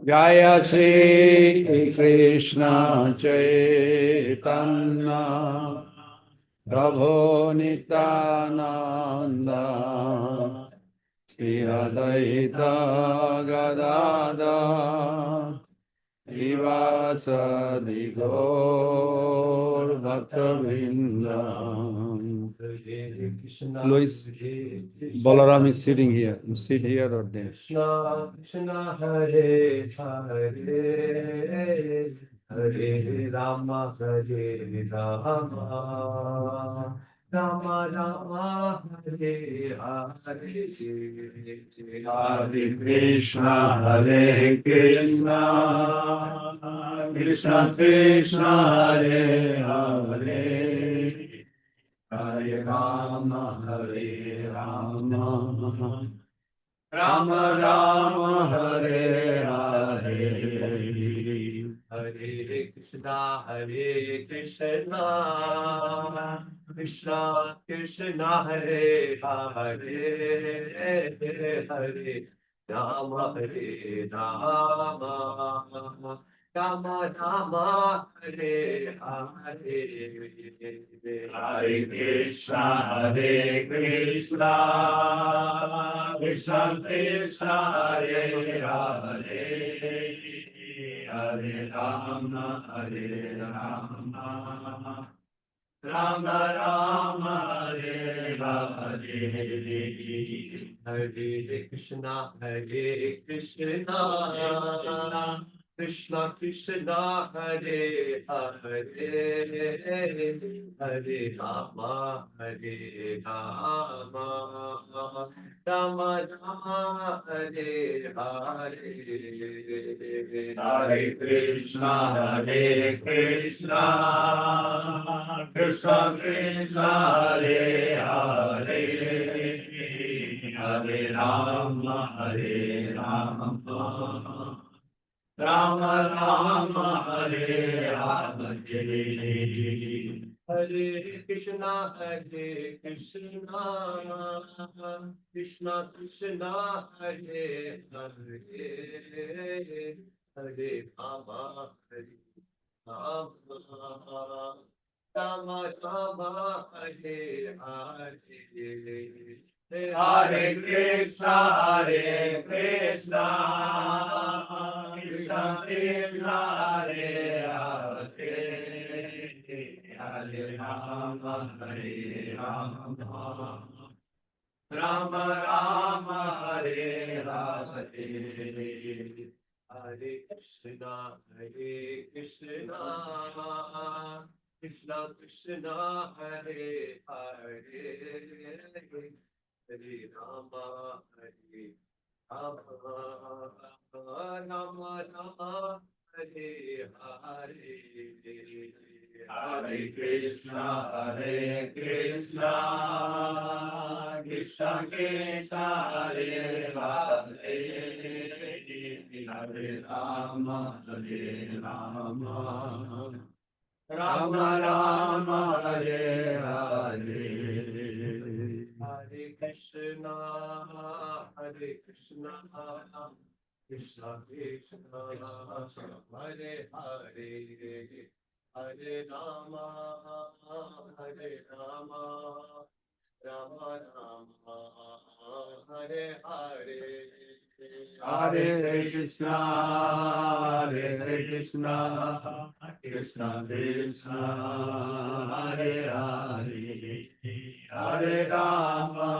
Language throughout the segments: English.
Jai Shri Krishna Chaitanya Prabhu Nityanand Shri Advaita Gadadhar श्रीवासदि Gaur भक्तवृंद. Louis, Balaram is sitting here. You sit here or there? Krishna Krishna Hare Hare Hare Rama Hare Rama Rama Rama Hare Hare Hare Krishna Hare Krishna Krishna Krishna Hare Hare Hare Rama Hare Rama Rama Rama Hare Hare Hare Krishna Krishna Krishna Hare Hare Hare Rama Hare Rama Rama Rama Hare Hare Hare Krishna Krishna Krishna Krishna Hare Hare Hare Rama Rama Rama Hare Hare Hare Krishna Krishna Krishna Krishna Hare Hare Hare Rama Rama Rama Rama Hare Hare Hare Krishna Krishna Krishna Krishna Hare Hare Hare Rama Rama Rama Hare Hare Hare Krishna Krishna Krishna Krishna Hare Hare Hare Rama Rama Rama Hare Hare Hare Krishna Krishna Krishna Krishna Hare Hare Hare Rama Rama Rama Hare Hare Hare Krishna Krishna Krishna Krishna Hare Hare Hare Rama Rama Rama Hare Hare Hare Krishna Krishna Krishna Krishna Hare Hare Hare Rama Rama Rama Hare Hare Hare Krishna Krishna Krishna Krishna Hare Hare Hare Rama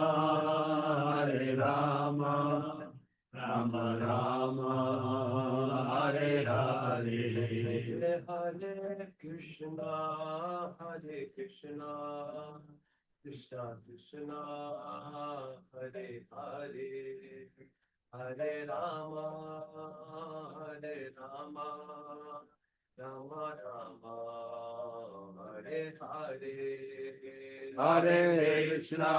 Rama Rama Hare Hare Hare Krishna Krishna Krishna Krishna Hare Hare Hare Rama Rama Rama Hare Hare Hare Krishna Krishna Krishna Krishna Hare Hare Hare Rama Rama Rama Hare Hare Hare Krishna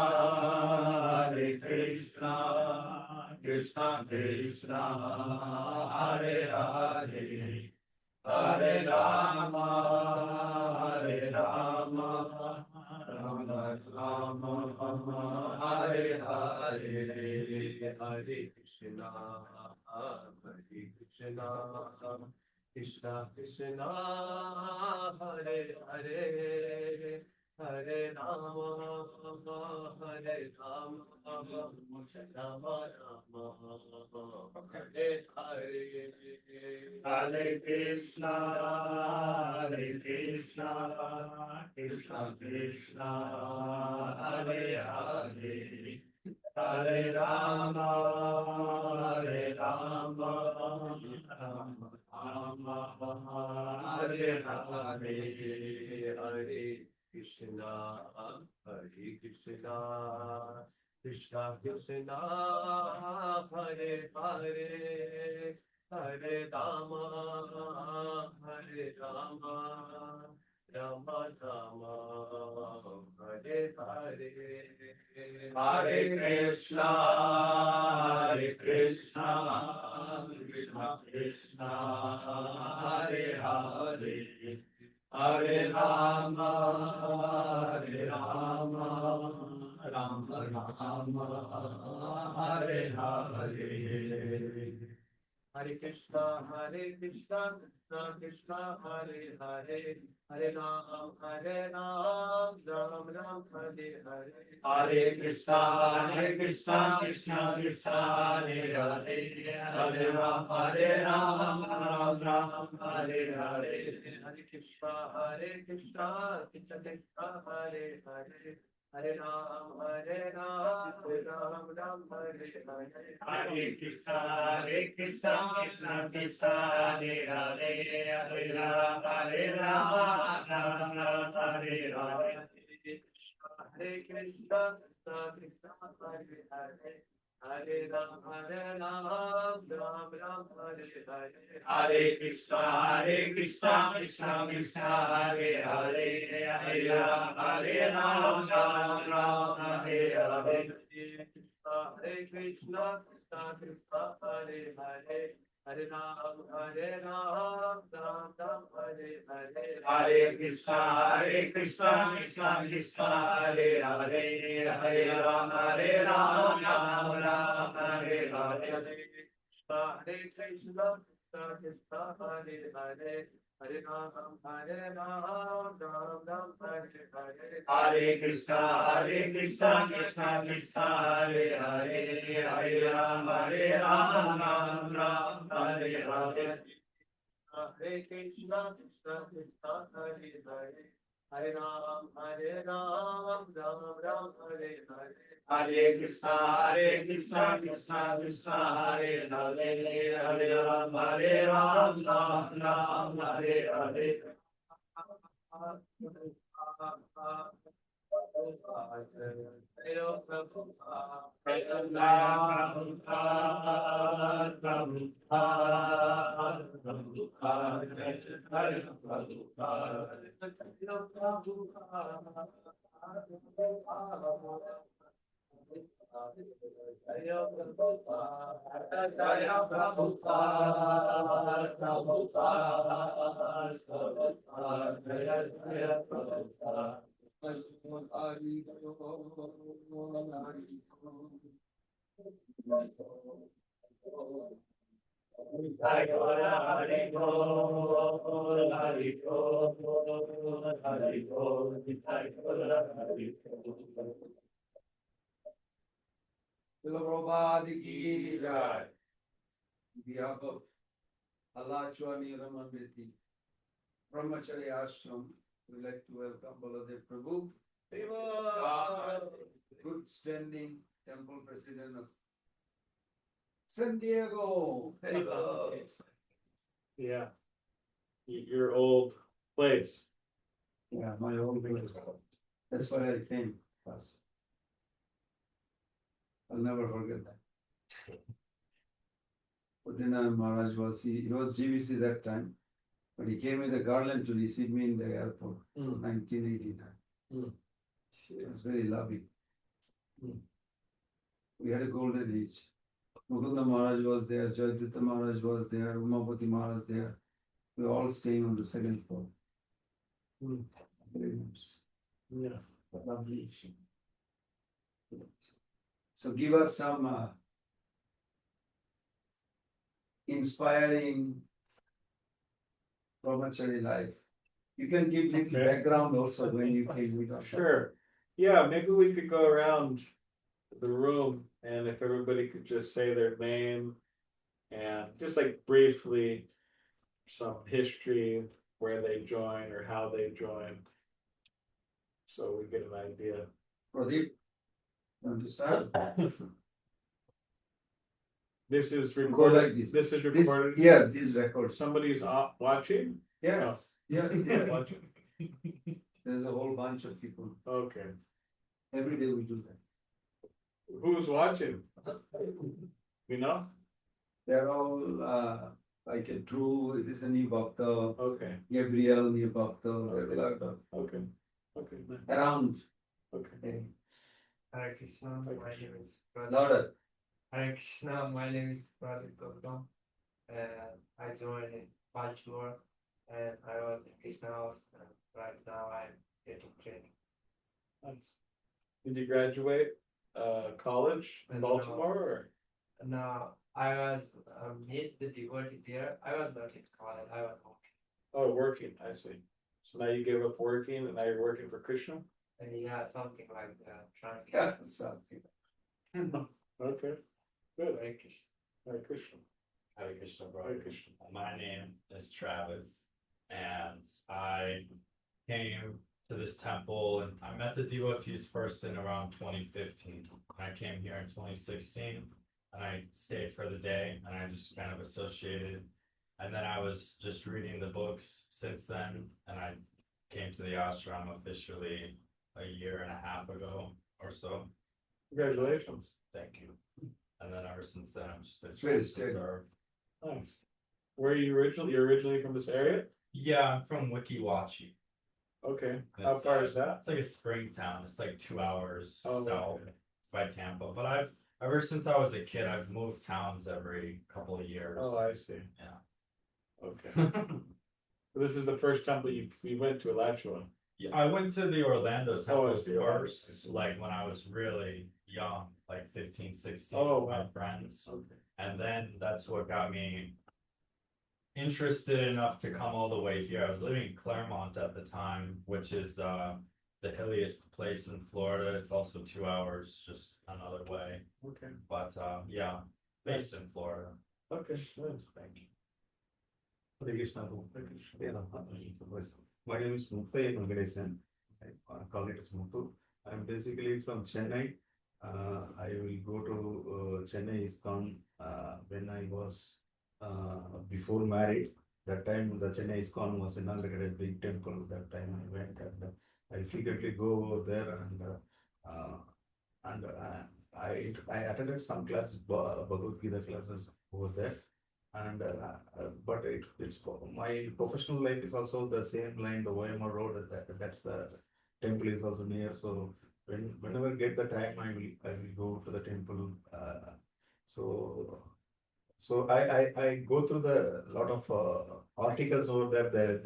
Krishna Krishna Krishna Hare Hare Hare Rama Rama Krishna Krishna Hare Hare Hare Rama Hare Rama Rama Rama Hare Hare Hare Krishna Krishna Krishna Hare Hare Hare Rama Rama Rama Hare Hare Hare Krishna Krishna Krishna Krishna Hare Hare Hare Rama Rama Rama Rama Hare Hare Hare Krishna Krishna Krishna Hare Hare Hare Rama Rama Rama Hare Hare Hare Krishna Krishna Krishna Hare Hare Hare Ram Ram Ram Hare Hare Hare Krishna Krishna Krishna Hare Hare Hare Ram Ram Ram Hare Hare Hare Krishna Krishna Krishna Hare Hare Hare Ram Ram Ram Hare Hare Hare Krishna Krishna Krishna Hare Hare Hare Ram Ram Hare Hare Hare Krishna Krishna Hare Hare Hare Ram Ram Hare Hare Hare Krishna Krishna Krishna Hare Hare Hare Ram Ram Hare Hare Hare Krishna Krishna Hare Hare Hare Ram Ram Hare Hare Hare Krishna Krishna Krishna Hare Hare Hare Ram Ram Hare Hare Hare Krishna Krishna Hare Hare Hare Ram Ram Hare Hare Hare Krishna Krishna Krishna Hare Hare Hare Ram Ram Hare Hare Hare Krishna Krishna Hare Hare Hare Ram Ram Hare Hare Hare Krishna Krishna Krishna Hare Hare Hare Ram Ram Hare Hare Prabhupada ki jai. On behalf of Allah Chwani Ramanveti Brahmachari Ashram, we'd like to welcome Baladev Prabhu, good standing temple president of San Diego. Yeah. Your old place. Yeah, my old place. That's why I came first. I'll never forget that. Udina Maharaj was, he was GVC that time, but he came with a garland to receive me in the airport, 1989. She was very loving. We had a golden age. Mukunda Maharaj was there, Jayadutta Maharaj was there, Umapati Maharaj there. We were all staying on the second floor. Very nice. Yeah. Lovely. So give us some inspiring brahmachari life. You can give little Okay. background also when you came with us. Sure. Yeah, maybe we could go around the room and if everybody could just say their name and just like briefly some history, where they joined or how they joined. So we get an idea. Pradeep, you want to start? This is Go recorded. like this. This is recorded. Yes, this record. Somebody's watching. Yes, yes, yes. Watching. There's a whole bunch of people. Okay. Every day we do that. Who's watching? You know? They're all like a Drew, it is a new bhakta, Okay. Gabriel, new bhakta, there are a lot of Okay. Okay. around. Okay. Hare Krishna, my name is Pradeep. Louder. Hare Krishna, my name is Pradeep Gautam. And I joined in Palchur and I was in Krishna house and right now I'm getting training. Nice. Did you graduate college in No. Baltimore or? Now I was made the devotee there. I was not in college, I was working. Oh, working, I see. So now you gave up working and now you're working for Krishna? And yeah, something like that. Trying to Yeah, something. Okay, good. Hare Krishna. Hare Krishna. Hare Krishna, Hare brother. Krishna. My name is Travis, and I came to this temple, and I met the devotees first in around 2015. I came here in 2016, and I stayed for the day, and I just kind of associated. And then I was just reading the books since then, and I came to the ashram officially a year and a half ago or so. Congratulations. Thank you. And then ever since then, I've just been It's very trying to steady. serve. Nice. Where are you originally? You're originally from this area? Yeah, I'm from Wikiwachi. Okay. How It's, far is that? It's like a spring town. It's like 2 hours Oh, south. okay. It's by Tampa. But I've ever since I was a kid, I've moved towns every couple of years. Oh, I see. Yeah. Okay. So this is the first temple you went to, Alachua. Yeah, I went to the Orlando temple see, Orlando. first, like when I was really young, like 15, 16, Oh, with my wow. friends. Okay. And then that's what got me interested enough to come all the way here. I was living in Claremont at the time, which is the hilliest place in Florida. It's also 2 hours just another way. Okay. But yeah, based in Florida. Okay. Nice. Thank you. Hare Krishna. Yeah, my name is Mukta Venkatesan. I call it as Muthu. I'm basically from Chennai. I will go to Chennai ISKCON when I was before married. That time the Chennai ISKCON was inaugurated a big temple. That time I went and I frequently go over there and I attended some classes, Bhagavad Gita classes over there. And but it's my professional life is also the same line, the OMR road. That's the temple is also near. So whenever I get the time, I will go to the temple. So I go through the lot of articles over there.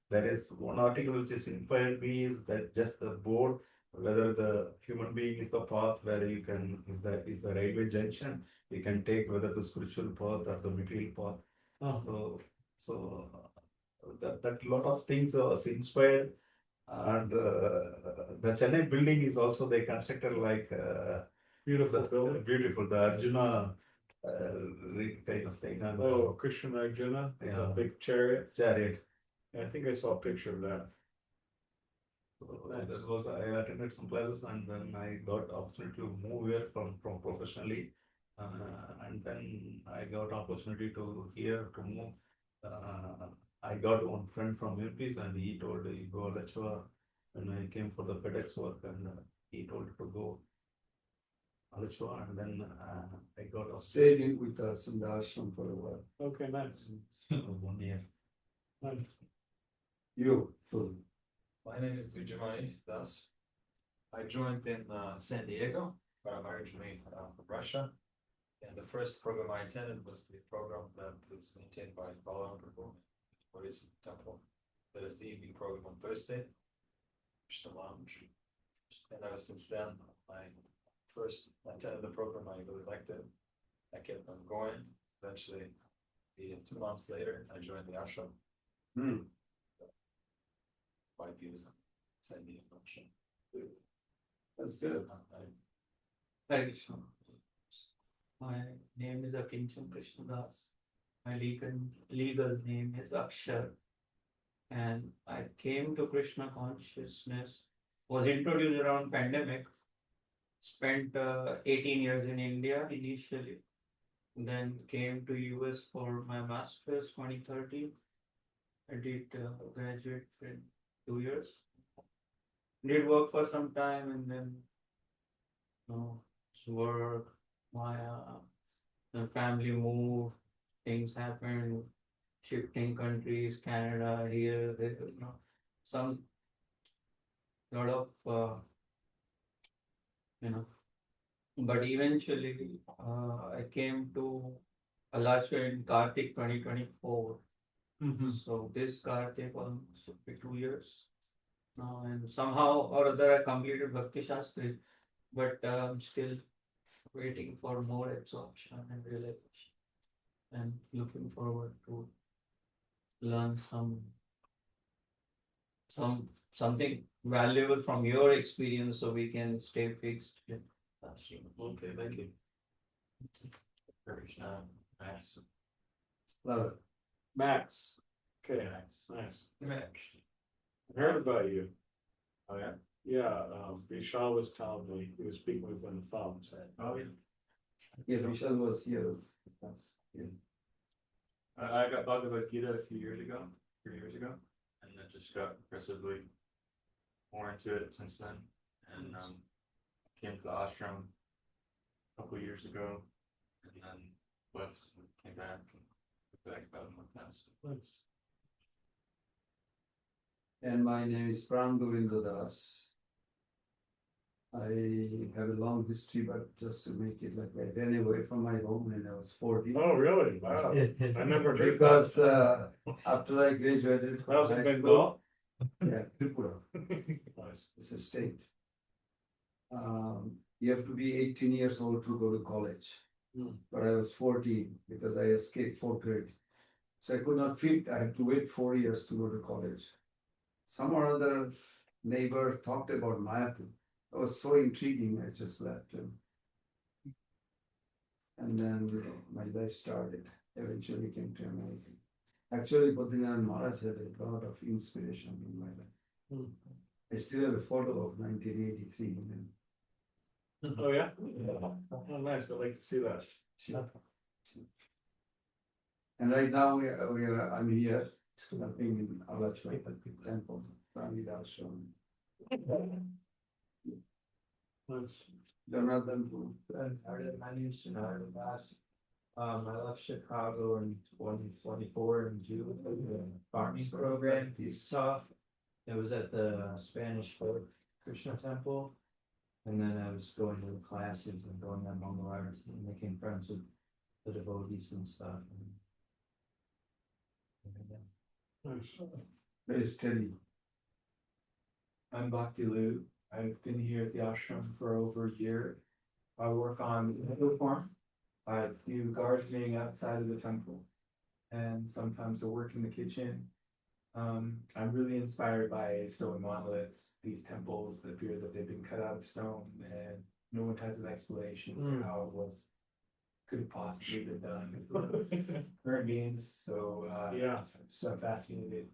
There is one article which is inspired me is that just the board, whether the human being is the path where you can is the railway junction. You can take whether the spiritual path or the material path. So that lot of things was inspired, and the Chennai building is also they constructed like Beautiful building. beautiful the Arjuna kind of thing. And, Oh, Krishna Arjuna, Yeah. the big chariot. chariot. I think I saw a picture of that. So Nice. that was I attended some classes and then I got opportunity to move here from professionally, and then I got opportunity to here to move. I got one friend from MPs and he told he go Alachua when I came for the FedEx work and he told to go Alachua and then I got Stayed in with us in the ashram for a while. Okay, nice. 1 year. Nice. You, too. My name is Dujamani Das. I joined in San Diego, but I'm originally from Russia. And the first program I attended was the program that is maintained by Balaram Prabhu, Buddhist Temple. That is the evening program on Thursday, Krishna Lounge. And ever since then, I first attended the program, I really liked it. I kept on going. Eventually, 2 months later, I joined the ashram. Hmm. 5 years inside the ashram. That's good. Hare Krishna. My name is Akinchan Krishnadas. My legal name is Akshar. And I came to Krishna consciousness, was introduced around pandemic, spent 18 years in India initially, then came to US for my master's 2013. I did graduate in 2 years. Did work for some time and then work, my family moved, things happened, shifting countries, Canada, here, there, some lot of but eventually I came to Alasha in Kartik 2024. So this Kartik almost should be 2 years now, and somehow or other I completed Bhakti Shastri, but I'm still waiting for more absorption and realization, and looking forward to learn something valuable from your experience so we can stay fixed. Yeah. Okay, thank you. Krishna, Max. Love it. Max. Okay, nice. I heard about you. Oh, yeah? Yeah, Vishal was telling me, he was speaking with me on the phone, so. Oh, yeah. Yeah, Vishal was here. Yeah. I got Bhagavad Gita a few years ago, 3 years ago, and I just got progressively more into it since then. And came to the ashram a couple of years ago, and then left and came back about a month now. So. And my name is Pram Govinda Das. I have a long history, but just to make it like I ran away from my home when I was 40. Oh, really? Wow. I never heard Because after I graduated that from was in high Bengal. school, yeah, Tripura, Nice. it's a state. You have to be 18 years old to go to college. But I was 14 because I escaped 4th grade. So I could not fit, I had to wait 4 years to go to college. Some or other neighbor talked about Mayapur. It was so intriguing, I just left him. And then my life started, eventually came to America. Actually, Badrinath Maharaj had a lot of inspiration in my life. I still have a photo of 1983. Oh, yeah? Oh, nice. I'd like to see that. And right now I'm here, sleeping in Alachwai temple, Ramidashram. Jonathan, My name is Janardhan Das. I left Chicago in 2024 in June for the farming program. It was at the Spanish Fort Krishna Temple. And then I was going to the classes and going on Mongol art and making friends with the devotees and stuff. very steady. I'm Bhakti Lu. I've been here at the ashram for over a year. I work on the farm. I do gardening outside of the temple, and sometimes I work in the kitchen. I'm really inspired by stone monoliths. These temples appear that they've been cut out of stone, and no one has an explanation for how it was could have possibly been done with current means. So Yeah. so fascinated.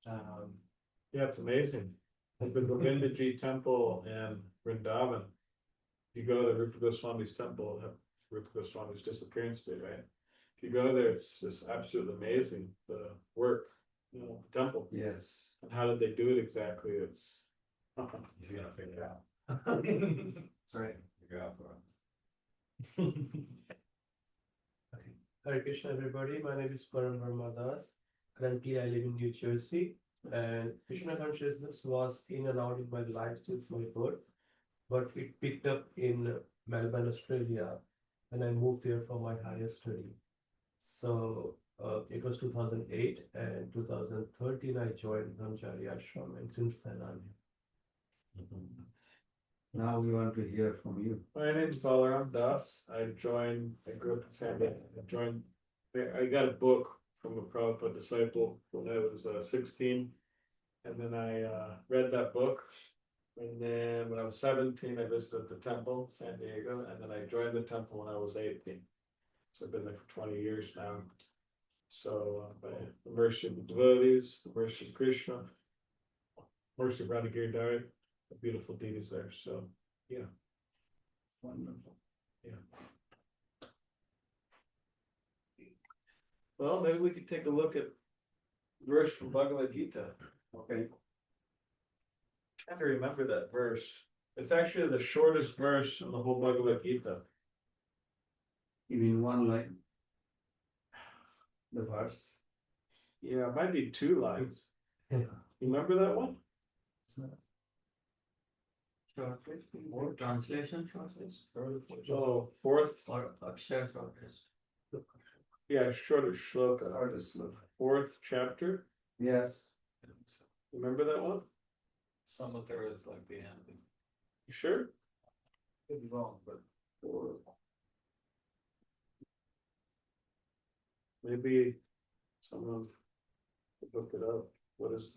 Yeah, it's amazing. Like the Govindaji temple in Vrindavan. You go to Rupa Goswami's temple, Rupa Goswami's disappearance day, right? If you go there, it's just absolutely amazing, the work, the temple. Yes. And how did they do it exactly? It's He's gonna figure it out. That's right. Figure out for us. Hare Krishna, everybody. My name is Param Verma Das. Currently, I live in New Jersey, and Krishna consciousness was in and out in my life since my birth, but it picked up in Melbourne, Australia, when I moved there for my higher study. So it was 2008, and 2013 I joined Brahmachari Ashram, and since then I'm here. Now we want to hear from you. My name's Balaram Das. I grew up in San Diego. I got a book from a Prabhupada disciple when I was 16. And then I read that book. And then when I was 17, I visited the temple, San Diego. And then I joined the temple when I was 18. So I've been there for 20 years now. So by the mercy of the devotees, the mercy of Krishna, mercy of Radha Giridhari, the beautiful deities there. So yeah. Wonderful. Yeah. Well, maybe we could take a look at verse from Bhagavad Gita. Okay. I have to remember that verse. It's actually the shortest verse in the whole Bhagavad Gita. You mean one line? The verse? Yeah, it might be 2 lines. You remember that one? Shortest, or translation shortest, Oh, fourth, or Akshar shortest. yeah, shortest shloka, Artist look. 4th chapter. Yes. Remember that one? Some of there is like the end. You sure? Could be wrong, but. Maybe someone could look it up. What is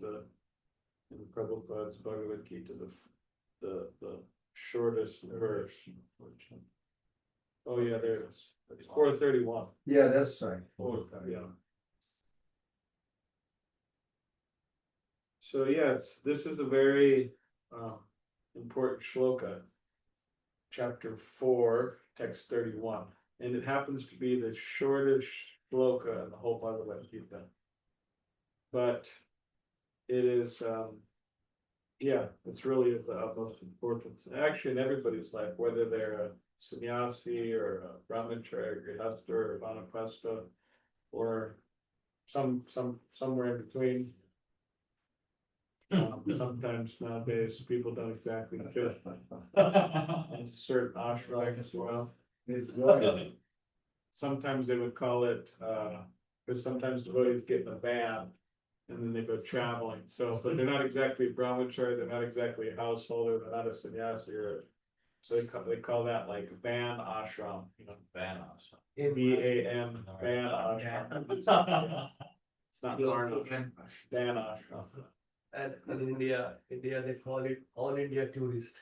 in Prabhupada's Bhagavad Gita, the shortest verse? Oh yeah, there it is. It's 431. Yeah, that's right. Yeah. So yeah, this is a very important shloka, chapter 4, text 31, and it happens to be the shortest shloka in the whole Bhagavad Gita. But it is, yeah, it's really of the utmost importance. Actually, in everybody's life, whether they're a sannyasi or a brahmachari, or grihastha, or vanaprastha, or somewhere in between. Sometimes nowadays people don't exactly fit in certain ashrams as well. It's good. Sometimes they would call it because sometimes devotees get in a van and then they go traveling. So, but they're not exactly brahmachari, they're not exactly a householder, they're not a sannyasi, so they call that like van ashram, Van ashram. VAN, van ashram. It's not varna, van ashram. And in India they call it all India tourist.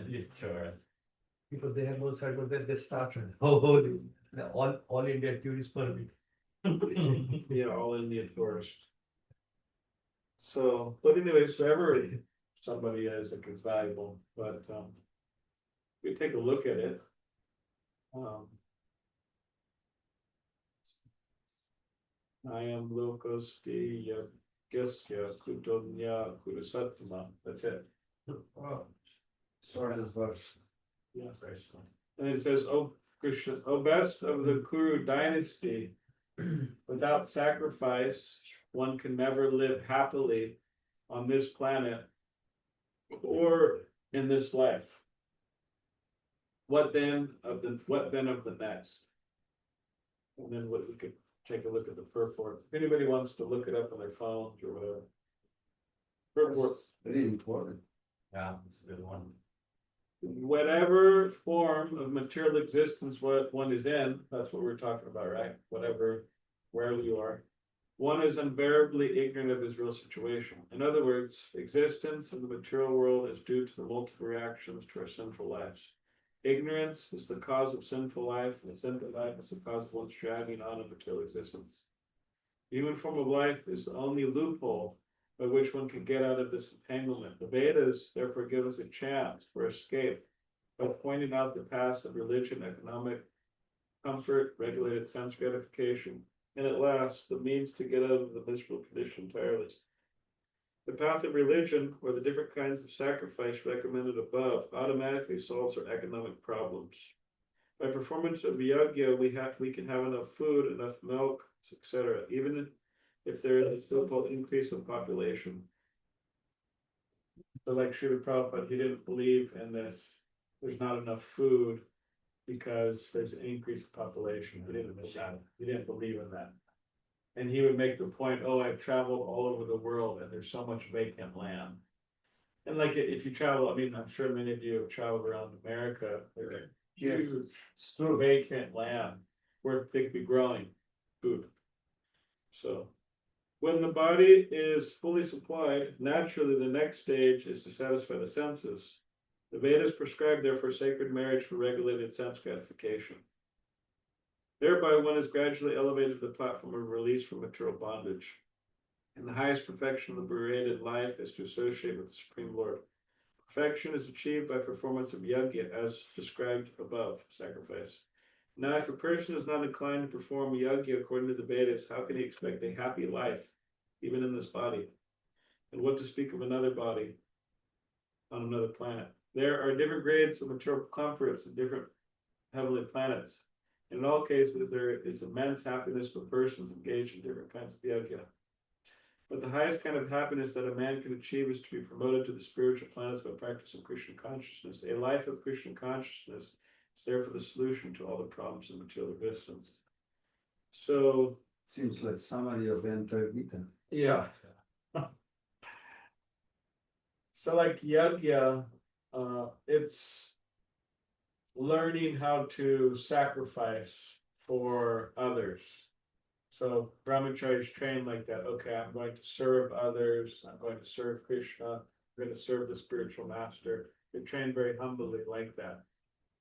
You tourist. Because they have no circle, then they start holy, all India tourist permit. Yeah, all Indian tourist. So, but anyways, wherever somebody is, it gets valuable, but we take a look at it. I am lokosti yagyasya kutonya kurusatma. That's it. Shortest verse. Yeah. And it says, "Oh Krishna, O best of the Kuru dynasty, without sacrifice, one can never live happily on this planet or in this life. What then of the next?" And then what we could take a look at the purport. If anybody wants to look it up on their phones or whatever. Purport. That's very important. Yeah, it's a good one. Whatever form of material existence what one is in, that's what we're talking about, right? Whatever, wherever you are, one is invariably ignorant of his real situation. In other words, existence in the material world is due to the multiple reactions to our sinful lives. Ignorance is the cause of sinful life, and sinful life is the cause of one's striving on in material existence. The human form of life is the only loophole by which one can get out of this entanglement. The Vedas therefore give us a chance for escape by pointing out the paths of religion, economic comfort, regulated sense gratification, and at last the means to get out of the miserable condition entirely. The path of religion, or the different kinds of sacrifice recommended above, automatically solves our economic problems. By performance of yajna, we can have enough food, enough milk, etc., even if there is a simple increase of population. So like Srila Prabhupada, he didn't believe in this, there's not enough food because there's an increase in population. He didn't believe in that. And he would make the point, oh, I've traveled all over the world and there's so much vacant land. And like if you travel, I mean, I'm sure many of you have traveled around America. They're huge, vacant land where they could be growing food. So when the body is fully supplied, naturally the next stage is to satisfy the senses. The Vedas prescribe therefore sacred marriage for regulated sense gratification. Thereby one is gradually elevated to the platform of release from material bondage. And the highest perfection of the liberated life is to associate with the Supreme Lord. Perfection is achieved by performance of yajna as described above, sacrifice. Now, if a person is not inclined to perform yajna according to the Vedas, how can he expect a happy life, even in this body? And what to speak of another body on another planet? There are different grades of material comforts in different heavenly planets. In all cases, there is immense happiness for persons engaged in different kinds of yajna. But the highest kind of happiness that a man can achieve is to be promoted to the spiritual planets by practicing Krishna consciousness. A life of Krishna consciousness is therefore the solution to all the problems of material existence. So, seems like summary of the entire Gita. yeah. So like yajna, it's learning how to sacrifice for others. So brahmachari is trained like that. Okay, I'm going to serve others. I'm going to serve Krishna. I'm going to serve the spiritual master. They're trained very humbly like that.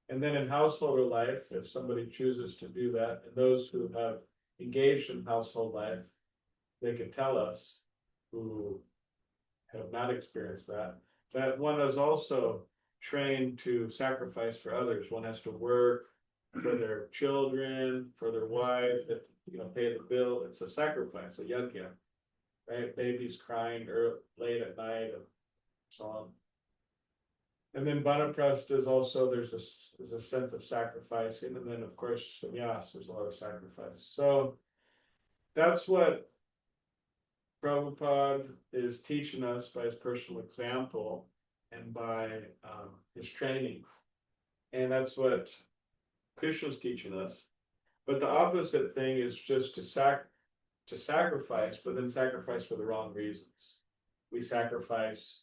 And then in householder life, if somebody chooses to do that, and those who have engaged in household life, they can tell us who have not experienced that, that one is also trained to sacrifice for others. One has to work for their children, for their wife, pay the bill. It's a sacrifice, a yajna, right? Babies crying late at night and so on. And then Banaprastha is also, there's a sense of sacrificing. And then of course, sannyas, there's a lot of sacrifice. So that's what Prabhupada is teaching us by his personal example and by his training. And that's what Krishna's teaching us. But the opposite thing is just to sacrifice, but then sacrifice for the wrong reasons. We sacrifice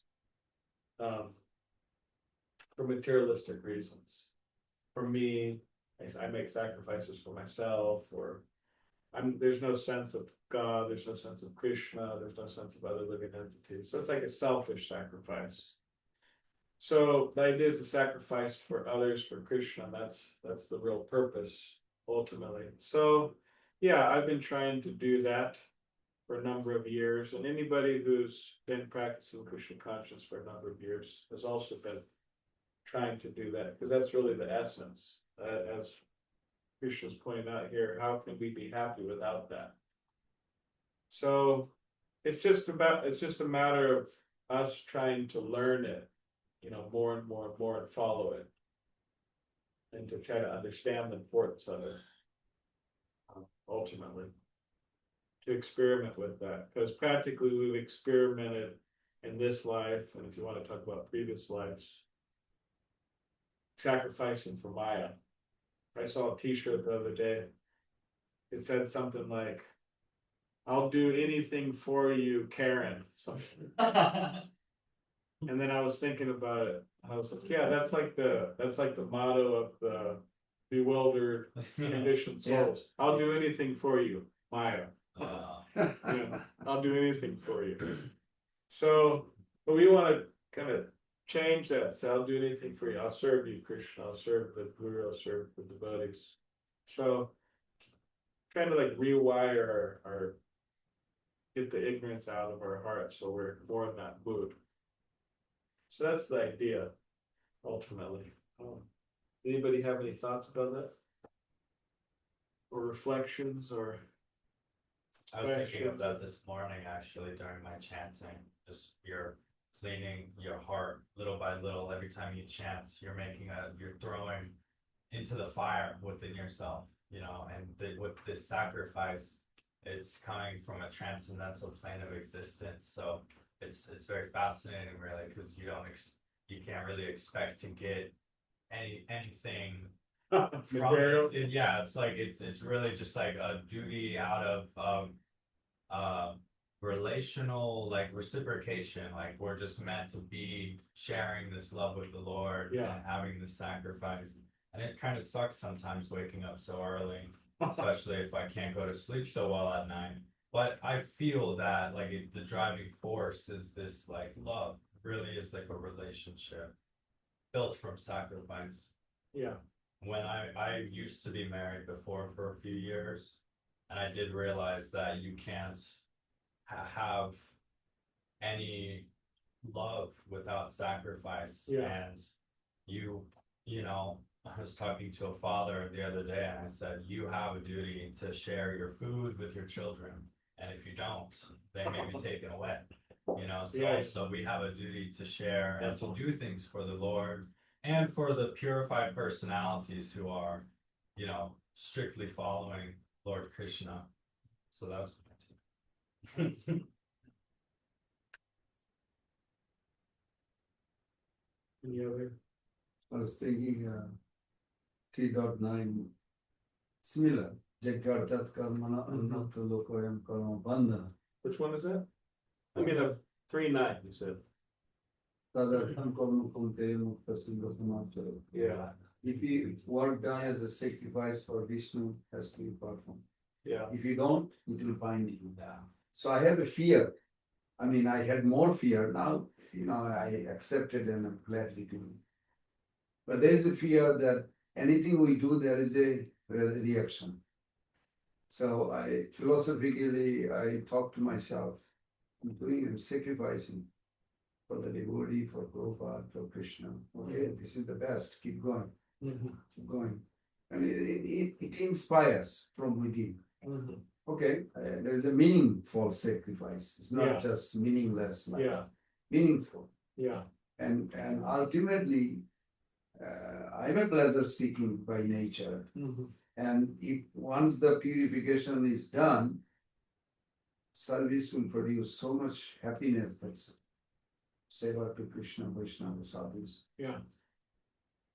for materialistic reasons. For me, I make sacrifices for myself, or there's no sense of God, there's no sense of Krishna, there's no sense of other living entities. So it's like a selfish sacrifice. So the idea is to sacrifice for others, for Krishna. That's the real purpose, ultimately. So yeah, I've been trying to do that for a number of years. And anybody who's been practicing Krishna consciousness for a number of years has also been trying to do that, because that's really the essence. As Krishna's pointing out here, how can we be happy without that? So it's just a matter of us trying to learn it, more and more and more, and follow it, and to try to understand the importance of it, ultimately, to experiment with that. Because practically we've experimented in this life, and if you want to talk about previous lives, sacrificing for Maya. I saw a t-shirt the other day. It said something like, "I'll do anything for you, Karen." Something. And then I was thinking about it. I was like, yeah, that's like the motto of the bewildered, conditioned souls. Yeah. I'll do anything for you, Maya. I'll do anything for you. So, but we want to kind of change that. So I'll do anything for you. I'll serve you, Krishna. I'll serve the Guru. I'll serve the devotees. So, kind of like rewire our get the ignorance out of our hearts, so we're more in that mood. So that's the idea, ultimately. Anybody have any thoughts about that? Or reflections, or? I was thinking of that this morning, actually, during my chanting. Just you're cleaning your heart little by little. Every time you chant, you're throwing into the fire within yourself, and with this sacrifice, it's coming from a transcendental plane of existence. So it's very fascinating, really, because you can't really expect to get anything material. Yeah, it's like it's really just like a duty out of relational, like reciprocation, like we're just meant to be sharing this love with the Lord Yeah. and having this sacrifice. And it kind of sucks sometimes waking up so early, especially if I can't go to sleep so well at night. But I feel that like the driving force is this like love. It really is like a relationship built from sacrifice. Yeah. When I used to be married before for a few years, and I did realize that you can't have any love without sacrifice. Yeah. And you know, I was talking to a father the other day and I said, you have a duty to share your food with your children. And if you don't, they may be taken away. You know, so Yeah. also we have a duty to share and to do things for the Lord and for the purified personalities who are, you know, strictly following Lord Krishna. So that was Any other? I was thinking 3.9 similar. Jagartat karmana annat lokoyam karma bandhana. Which one is that? I mean, 3:9, you said. Tadartham karma kunte mukta sindhu samachara. Yeah. If you work done as a sacrifice for Vishnu, has to be performed. Yeah. If you don't, it will bind you down. So I have a fear. I mean, I had more fear. Now, you know, I accepted and I'm gladly doing. But there is a fear that anything we do, there is a reaction. So I philosophically, I talk to myself, I'm sacrificing for the devotee, for Prabhupada, for Krishna. Okay, this is the best, keep going, keep going. I mean, it inspires from within. Okay, there is a meaningful sacrifice. It's not Yeah. just meaningless, like Yeah. meaningful. Yeah. And ultimately, I'm a pleasure seeking by nature. And if once the purification is done, service will produce so much happiness. That's seva to Krishna, Vaishnava, sadhus. Yeah.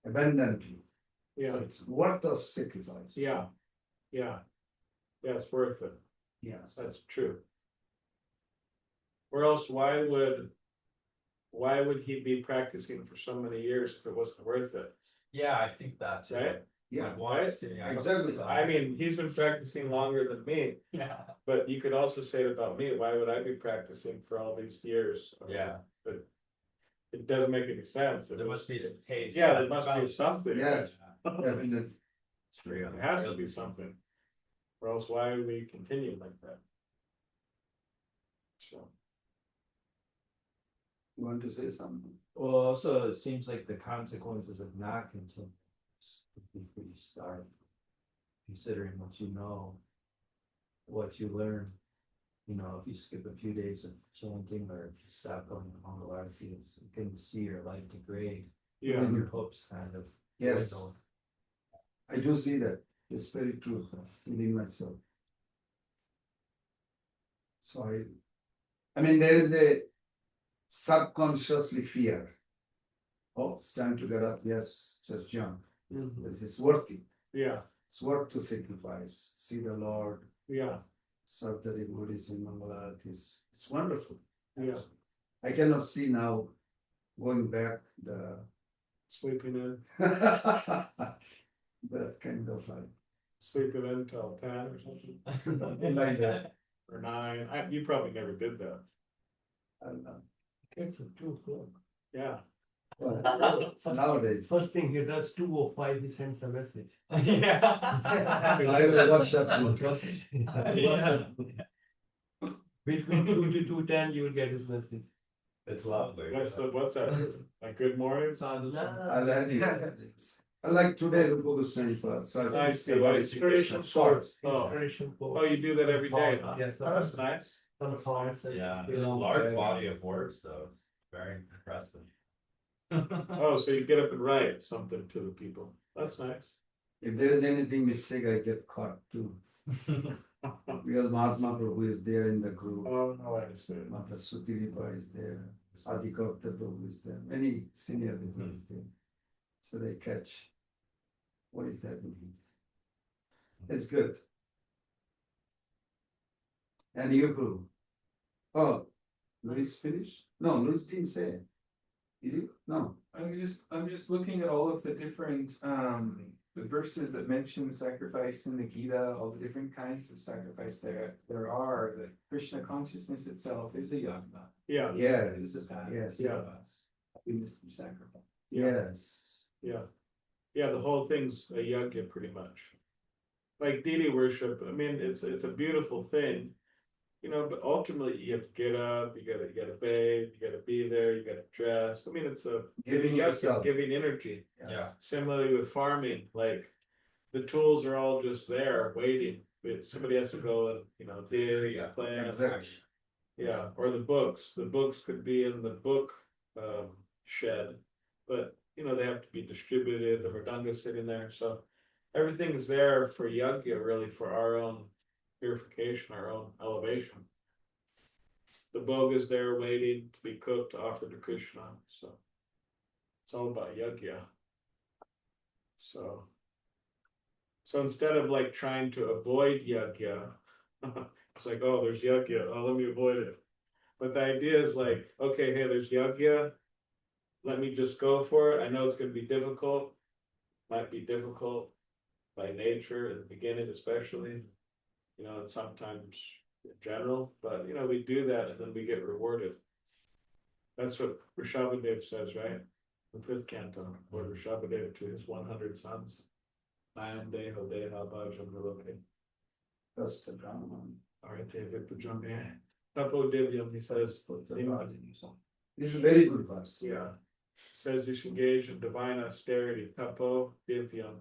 Abundantly. So Yeah. it's worth of sacrifice. Yeah. Yeah. Yeah, it's worth it. Yes. That's true. Or else why would he be practicing for so many years if it wasn't worth it? yeah, I think that too. Right? Yeah. Like, why is it- yeah, Exactly. I mean, he's been practicing longer than me, yeah. but you could also say it about me. Why would I be practicing for all these years? Yeah. But it doesn't make any sense. There must be some taste. Yeah, there must be something. Yes. Definitely. It's real. There has to be something. Or else why would we continue like that? So. You want to say something? Well, also, it seems like the consequences of not continuing would be pretty stark. Considering what you know, what you learn. You know, if you skip a few days of chanting or if you stop going to Mangal Arati, it's you can see your life degrade. Yeah. And your hopes kind of Yes. dwindle. I do see that. It's very true within myself. So I mean, there is a subconsciously fear. Oh, it's time to get up. Yes, just jump. This is worth it. Yeah. It's worth to sacrifice. See the Lord, Yeah. serve the devotees in Mangalatis. It's wonderful. Yeah. I cannot see now going back the Sleeping in. that kind of like Sleeping in till 10 or something. something like that. Or 9. You probably never did that. I don't know. It's at 2 o'clock. Yeah. Well, nowadays, First thing he does, 2:05, he sends a message. yeah. I have a WhatsApp group. Between 2 to 2:10, you will get his message. It's lovely. What's that? Like good morning? I'll add you. I like today the Guru Sangha, so I think see. it's Well, a inspiration short. Oh. Inspiration post. Oh, you do that every day, huh? Yes, Oh, that's nice. some That's songs. nice. Yeah, you know, large body of words, though. Very impressive. Oh, so you get up and write something to the people. That's nice. If there is anything mistake, I get caught too. Because Mahatma Prabhu is there in the group. Oh, no, I understand. Mata Sutiripa is there. Adhikapta Prabhu is there. Many senior devotees there. So they catch. What is that mean? It's good. And you, Guru, Oh, Luis finished? No, Luis didn't say it. Did you? No. I'm just looking at all of the different the verses that mention sacrifice in the Gita, all the different kinds of sacrifice there are. The Krishna consciousness itself is a yagna. Yeah, Yes, It is a path yes, to us. Happiness through sacrifice. yes. yeah. Yeah, the whole thing's a yajna pretty much. Like deity worship, I mean, it's a beautiful thing, you know, but ultimately you have to get up, you gotta bathe, you gotta be there, you gotta dress. I mean, it's a Giving yourself. giving energy. Yeah. Similarly with farming, like the tools are all just there waiting. But somebody has to go and, you know, dig, plant. Exactly. Yeah, or the books. The books could be in the book shed, but you know, they have to be distributed, the Mridanga sitting there, so everything's there for yajna, really, for our own purification, our own elevation. The bhog is there waiting to be cooked to offer to Krishna, so it's all about yajna. So instead of like trying to avoid yajna, it's like, oh, there's yajna, oh, let me avoid it. But the idea is like, okay, hey, there's yajna, let me just go for it. I know it's going to be difficult, might be difficult by nature at the beginning, especially, you know, and sometimes in general, but you know, we do that and then we get rewarded. That's what Rishabhadev says, right? The fifth canto, where Rishabhadev to his 100 sons. Nayam deho deha bhajam viloke. That's the Brahman. Arate vipujambe. Tapo divyam, he says. This is a very good verse. Yeah. Says you should engage in divine austerity. Tapo divyam.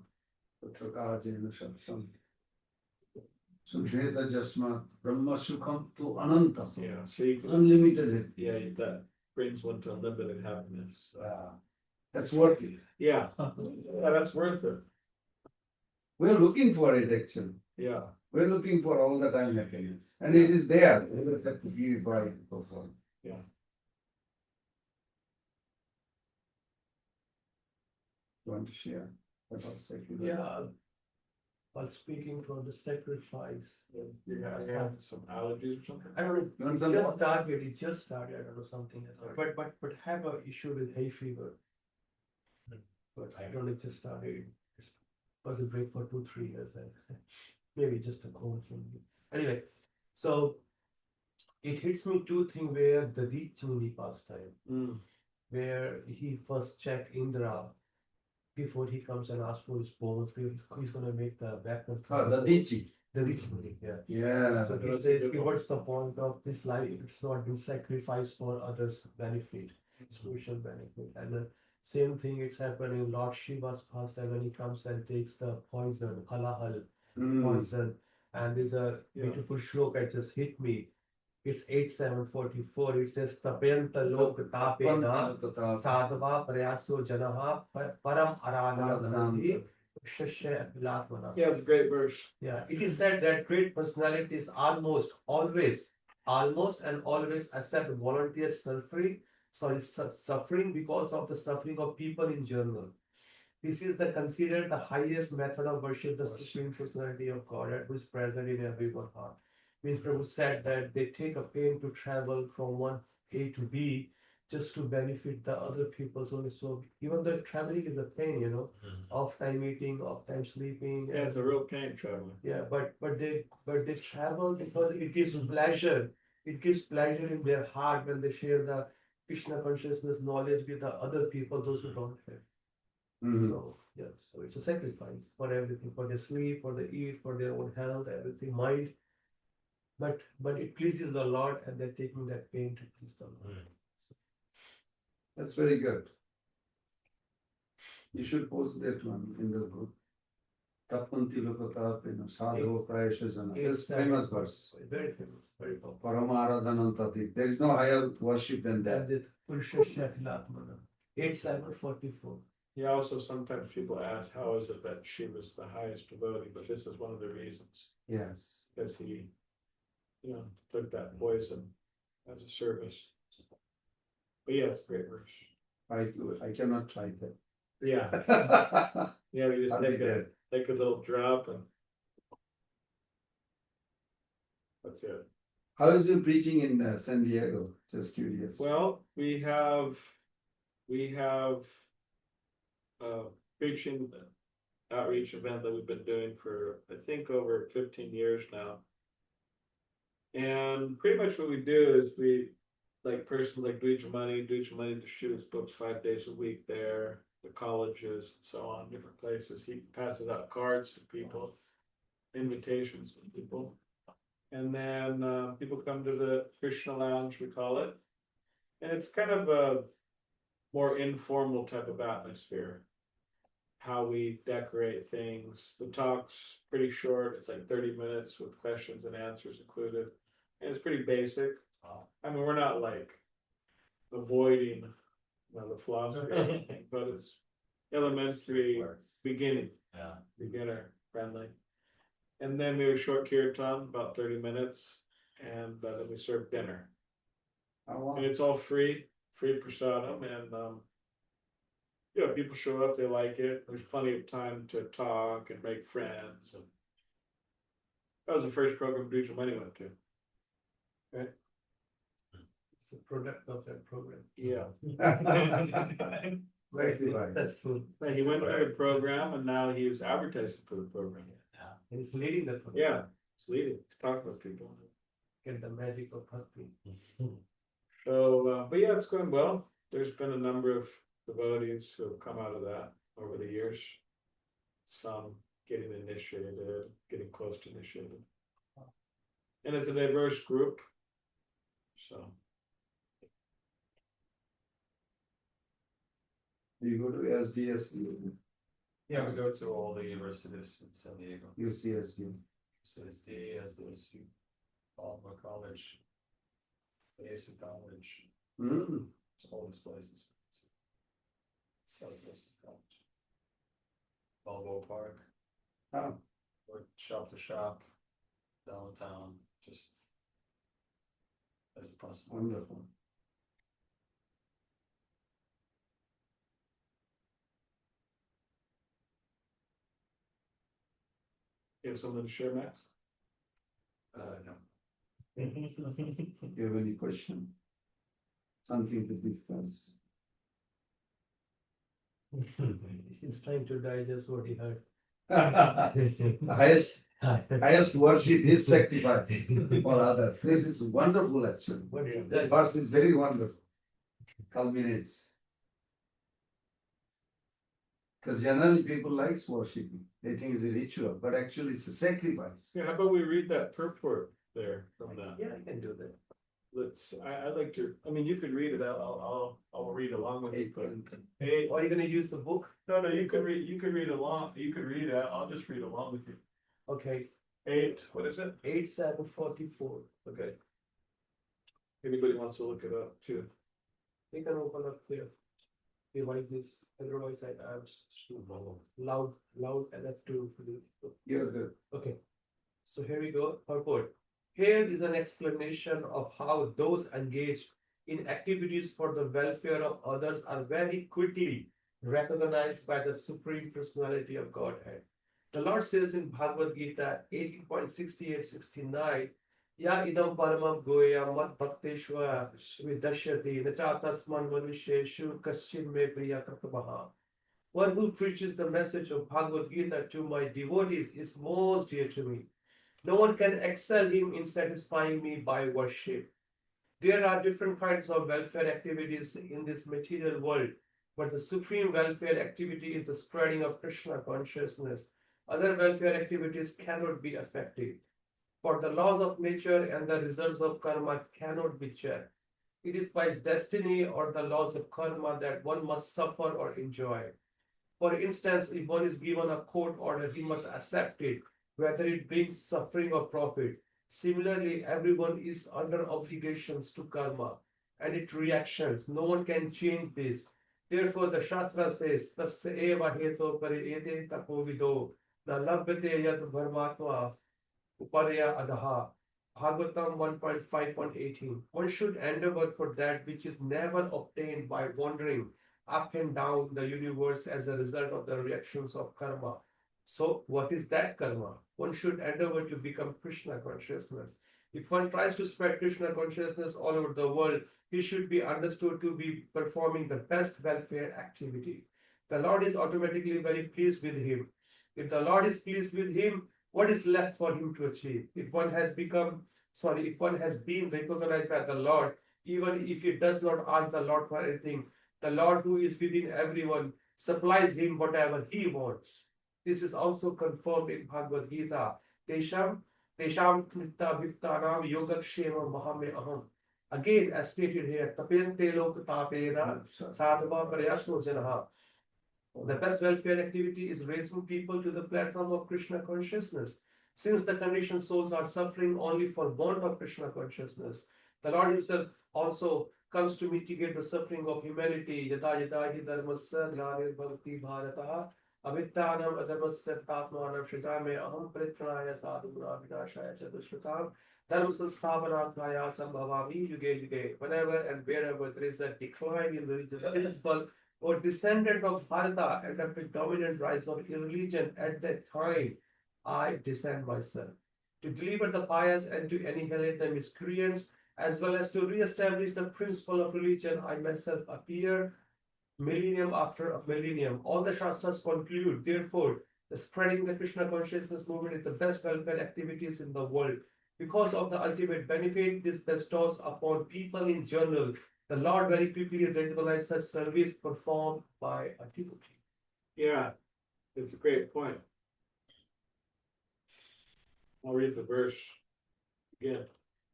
Sudheta Jasma Brahma Sukham to Anantam. Yeah, so you can, Unlimited. yeah, that brings one to unlimited happiness. That's worth it. Yeah, yeah, that's worth it. We're looking for it actually. Yeah, We're looking for all the time happiness. And it is there. We just have to give it by and so forth. yeah. You want to share about sacrifice? Yeah. While speaking for the sacrifice. You guys have some allergies or something? I don't know. You want It some just water? started. It just started. I don't know something. But have a issue with hay fever. But I don't know. It just started. It was a break for 2-3 years and maybe just a cold thing. Anyway, so it hits me two things where the Deep Chimney pastime, where he first checked Indra before he comes and asks for his bones. He's going to make the weapon. The Dichi. The Deep Chimney, yeah. Yeah. So he That's a says, good one. what's the point of this life if it's not been sacrificed for others' benefit, spiritual benefit? And the same thing it's happening in Lord Shiva's pastime when he comes and takes the poison, halahal poison. And there's a beautiful shloka, it just hit me. It's 8744. It says Tapyanta lok tapena sadhava prayaso janaha param aradhanam shashya vilatmana. Yeah, it's a great verse. Yeah, it is said that great personalities almost and always accept volunteer suffering because of the suffering of people in general. This is considered the highest method of worship, the Supreme Personality of God, who is present in everyone's heart. Means Prabhu said that they take a pain to travel from one A to B just to benefit the other people. So even though traveling is a pain, you know, off time eating, off time sleeping. Yeah, it's a real pain traveling. Yeah, but they travel because it gives pleasure. It gives pleasure in their heart when they share the Krishna consciousness knowledge with the other people, those who don't have. So yes, so it's a sacrifice for everything, for their sleep, for their eat, for their own health, everything, mind. But it pleases the Lord, and they're taking that pain to please the Lord. That's very good. You should post that one in the group. Tapanti lokatapena sadhu prayashajana. It's famous verse. Very famous, very popular. Paramaradhanantati. There is no higher worship than that. That's it. Purusha Vilatmana. 8744. Yeah, also sometimes people ask, how is it that she was the highest devotee? But this is one of the reasons. Yes. Because he, you know, took that poison as a service. But yeah, it's a great verse. I cannot try that. Yeah. Yeah, we just I'll be take a little drop and that's it. How is your preaching in San Diego? Just curious. Well, we have a preaching outreach event that we've been doing for I think over 15 years now. And pretty much what we do is we like persons like Dweja Money distributes books 5 days a week there, the colleges and so on, different places. He passes out cards to people, invitations to people. And then people come to the Krishna Lounge, we call it. And it's kind of a more informal type of atmosphere. How we decorate things. The talk's pretty short. It's like 30 minutes with questions and answers included. And it's pretty basic. I mean, we're not like avoiding the philosophy, or anything, but it's elementary beginning, beginner friendly. And then we have a short kirtan, about 30 minutes, and then we serve dinner. Oh, wow. And it's all free prasadam, and people show up, they like it. There's plenty of time to talk and make friends. And that was the first program Dweja Money went to. Okay. It's a product of that program. Yeah. Very good. Sacrifice. That's cool. He went to the program and now he's advertising for the program. And he's leading the program. Yeah, he's leading, he's talking with people. Get the magic of bhakti. So, but yeah, it's going well. There's been a number of devotees who have come out of that over the years. Some getting initiated, getting close to initiated. And it's a diverse group. So, You go to SDSU, Yeah, we go to all the universities in San Diego. UCSU. SSD, SDSU, Palmer College, ASU College, Mm. it's all these places. Selfless College. Balboa Park, Oh, or shop to shop, downtown, just as possible. wonderful. you have something to share, Max? No. You have any question? Something to discuss? He's trying to digest what he heard. Highest worship is sacrifice for others. This is wonderful actually. What he The does. verse is very wonderful. Culminates. Because generally people likes worshiping. They think it's a ritual, but actually it's a sacrifice. Yeah, how about we read that purport there from that? Yeah, I can do that. I'd like to, I mean, you could read it, I'll read along with you, but. Hey, Are you gonna use the book? no, you could read along, you could read it, I'll just read along with you. Okay, what is it? 8744. Okay. Anybody wants to look it up too? You can open up their devices, otherwise I'm loud enough to. You're good. Okay, so here we go. Purport. Here is an explanation of how those engaged in activities for the welfare of others are very quickly recognized by the Supreme Personality of Godhead. The Lord says in Bhagavad Gita 18.68-69, Ya idam paramam goya mat bhakteshva vidashyati nachatasman manusheshu kaschin me priya katamaha. One who preaches the message of Bhagavad Gita to my devotees is most dear to me. No one can excel him in satisfying me by worship. There are different kinds of welfare activities in this material world, but the supreme welfare activity is the spreading of Krishna consciousness. Other welfare activities cannot be affected. For the laws of nature and the results of karma cannot be checked. It is by destiny or the laws of karma that one must suffer or enjoy. For instance, if one is given a court order, he must accept it, whether it brings suffering or profit. Similarly, everyone is under obligations to karma and its reactions. No one can change this. Therefore, the Shastra says, Tasya eva heto pariyete tapovido, na labhyate yad bharmatma uparya adaha. Bhagavatam 1.5.18. One should endeavor for that which is never obtained by wandering up and down the universe as a result of the reactions of karma. So, what is that karma? One should endeavor to become Krishna consciousness. If one tries to spread Krishna consciousness all over the world, he should be understood to be performing the best welfare activity. The Lord is automatically very pleased with him. If the Lord is pleased with him, what is left for him to achieve? If one has been recognized by the Lord, even if he does not ask the Lord for anything, the Lord who is within everyone supplies him whatever he wants. This is also confirmed in Bhagavad Gita. Tesham Tesham Kritta Bhiktanam Yogakshema Mahame Aham. Again, as stated here, Tapente Lok Tapena Sadhava Prayasno Janaha. The best welfare activity is raising people to the platform of Krishna consciousness. Since the conditioned souls are suffering only for want of Krishna consciousness, the Lord Himself also comes to mitigate the suffering of humanity. Yada yada hi dharmasya glanir bhavati bharataha avittanam adharmasya tatmanam shritame aham pritranaya sadhuna vinashaya chadushrutam dharma samsthapanatmaya sambhavami yuge yuge. Whenever and wherever there is a decline in religious principle or descendant of Bharata and a predominant rise of irreligion, at that time I descend myself to deliver the pious and to annihilate the miscreants, as well as to re-establish the principle of religion. I myself appear millennium after millennium. All the Shastras conclude, therefore, the spreading the Krishna consciousness movement is the best welfare activities in the world. Because of the ultimate benefit this bestows upon people in general, the Lord very quickly recognized such service performed by a devotee. Yeah, it's a great point. I'll read the verse again.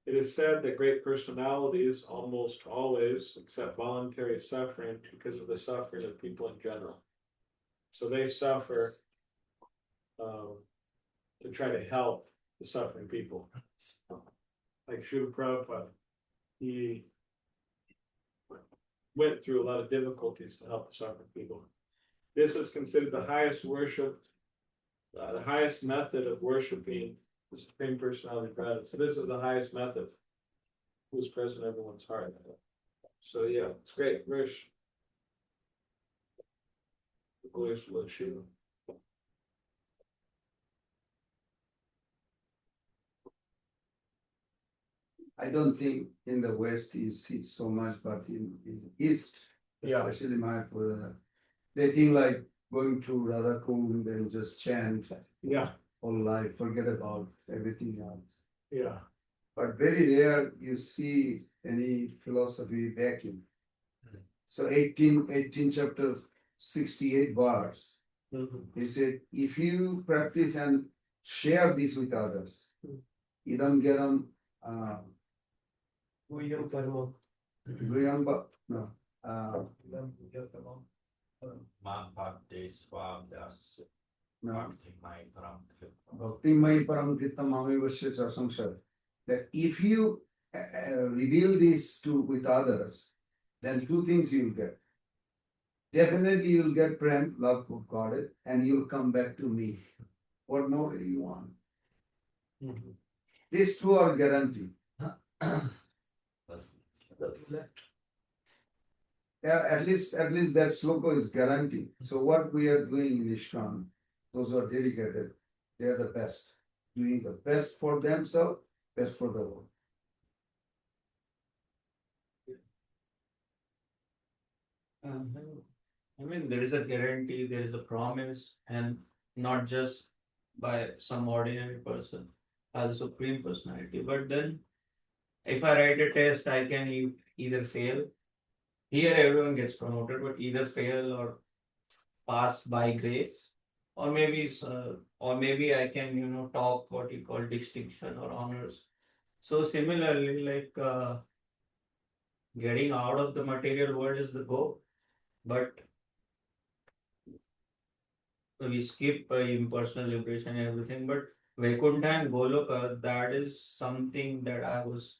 It is said that great personalities almost always accept voluntary suffering because of the suffering of people in general. So they suffer to try to help the suffering people. Like Srila Prabhupada, he went through a lot of difficulties to help the suffering people. This is considered the highest worship, the highest method of worshiping the Supreme Personality of Godhead. So this is the highest method, who's present in everyone's heart. So yeah, it's great. Verse. I don't think in the West you see so much, but in East, Yeah. especially Mayapur, they think like going to Radha Kund and just chant Yeah, all life, forget about everything else. yeah, But very rare you see any philosophy backing. So 18 chapter 68 bars. He said, if you practice and share this with others, idam geram Guyam karma. guyamba, no, Man bhakti swabdas no, bhakti mai param kripa. bhakti mai param kritam amevasya samsara. That if you reveal this to with others, then two things you'll get. Definitely you'll get prem, love of God, and you'll come back to me. What more do you want? These two are guaranteed. Yeah, at least that sloka is guaranteed. So what we are doing in ISKCON, those who are dedicated, they are the best. Doing the best for themselves, best for the world. I mean, there is a guarantee, there is a promise, and not just by some ordinary person as a supreme personality. But then, if I write a test, I can either fail. Here, everyone gets promoted, but either fail or pass by grace, or maybe I can top what you call distinction or honors. So similarly, like getting out of the material world is the goal, but we skip impersonal liberation and everything. But Vaikuntha and Goloka, that is something that I was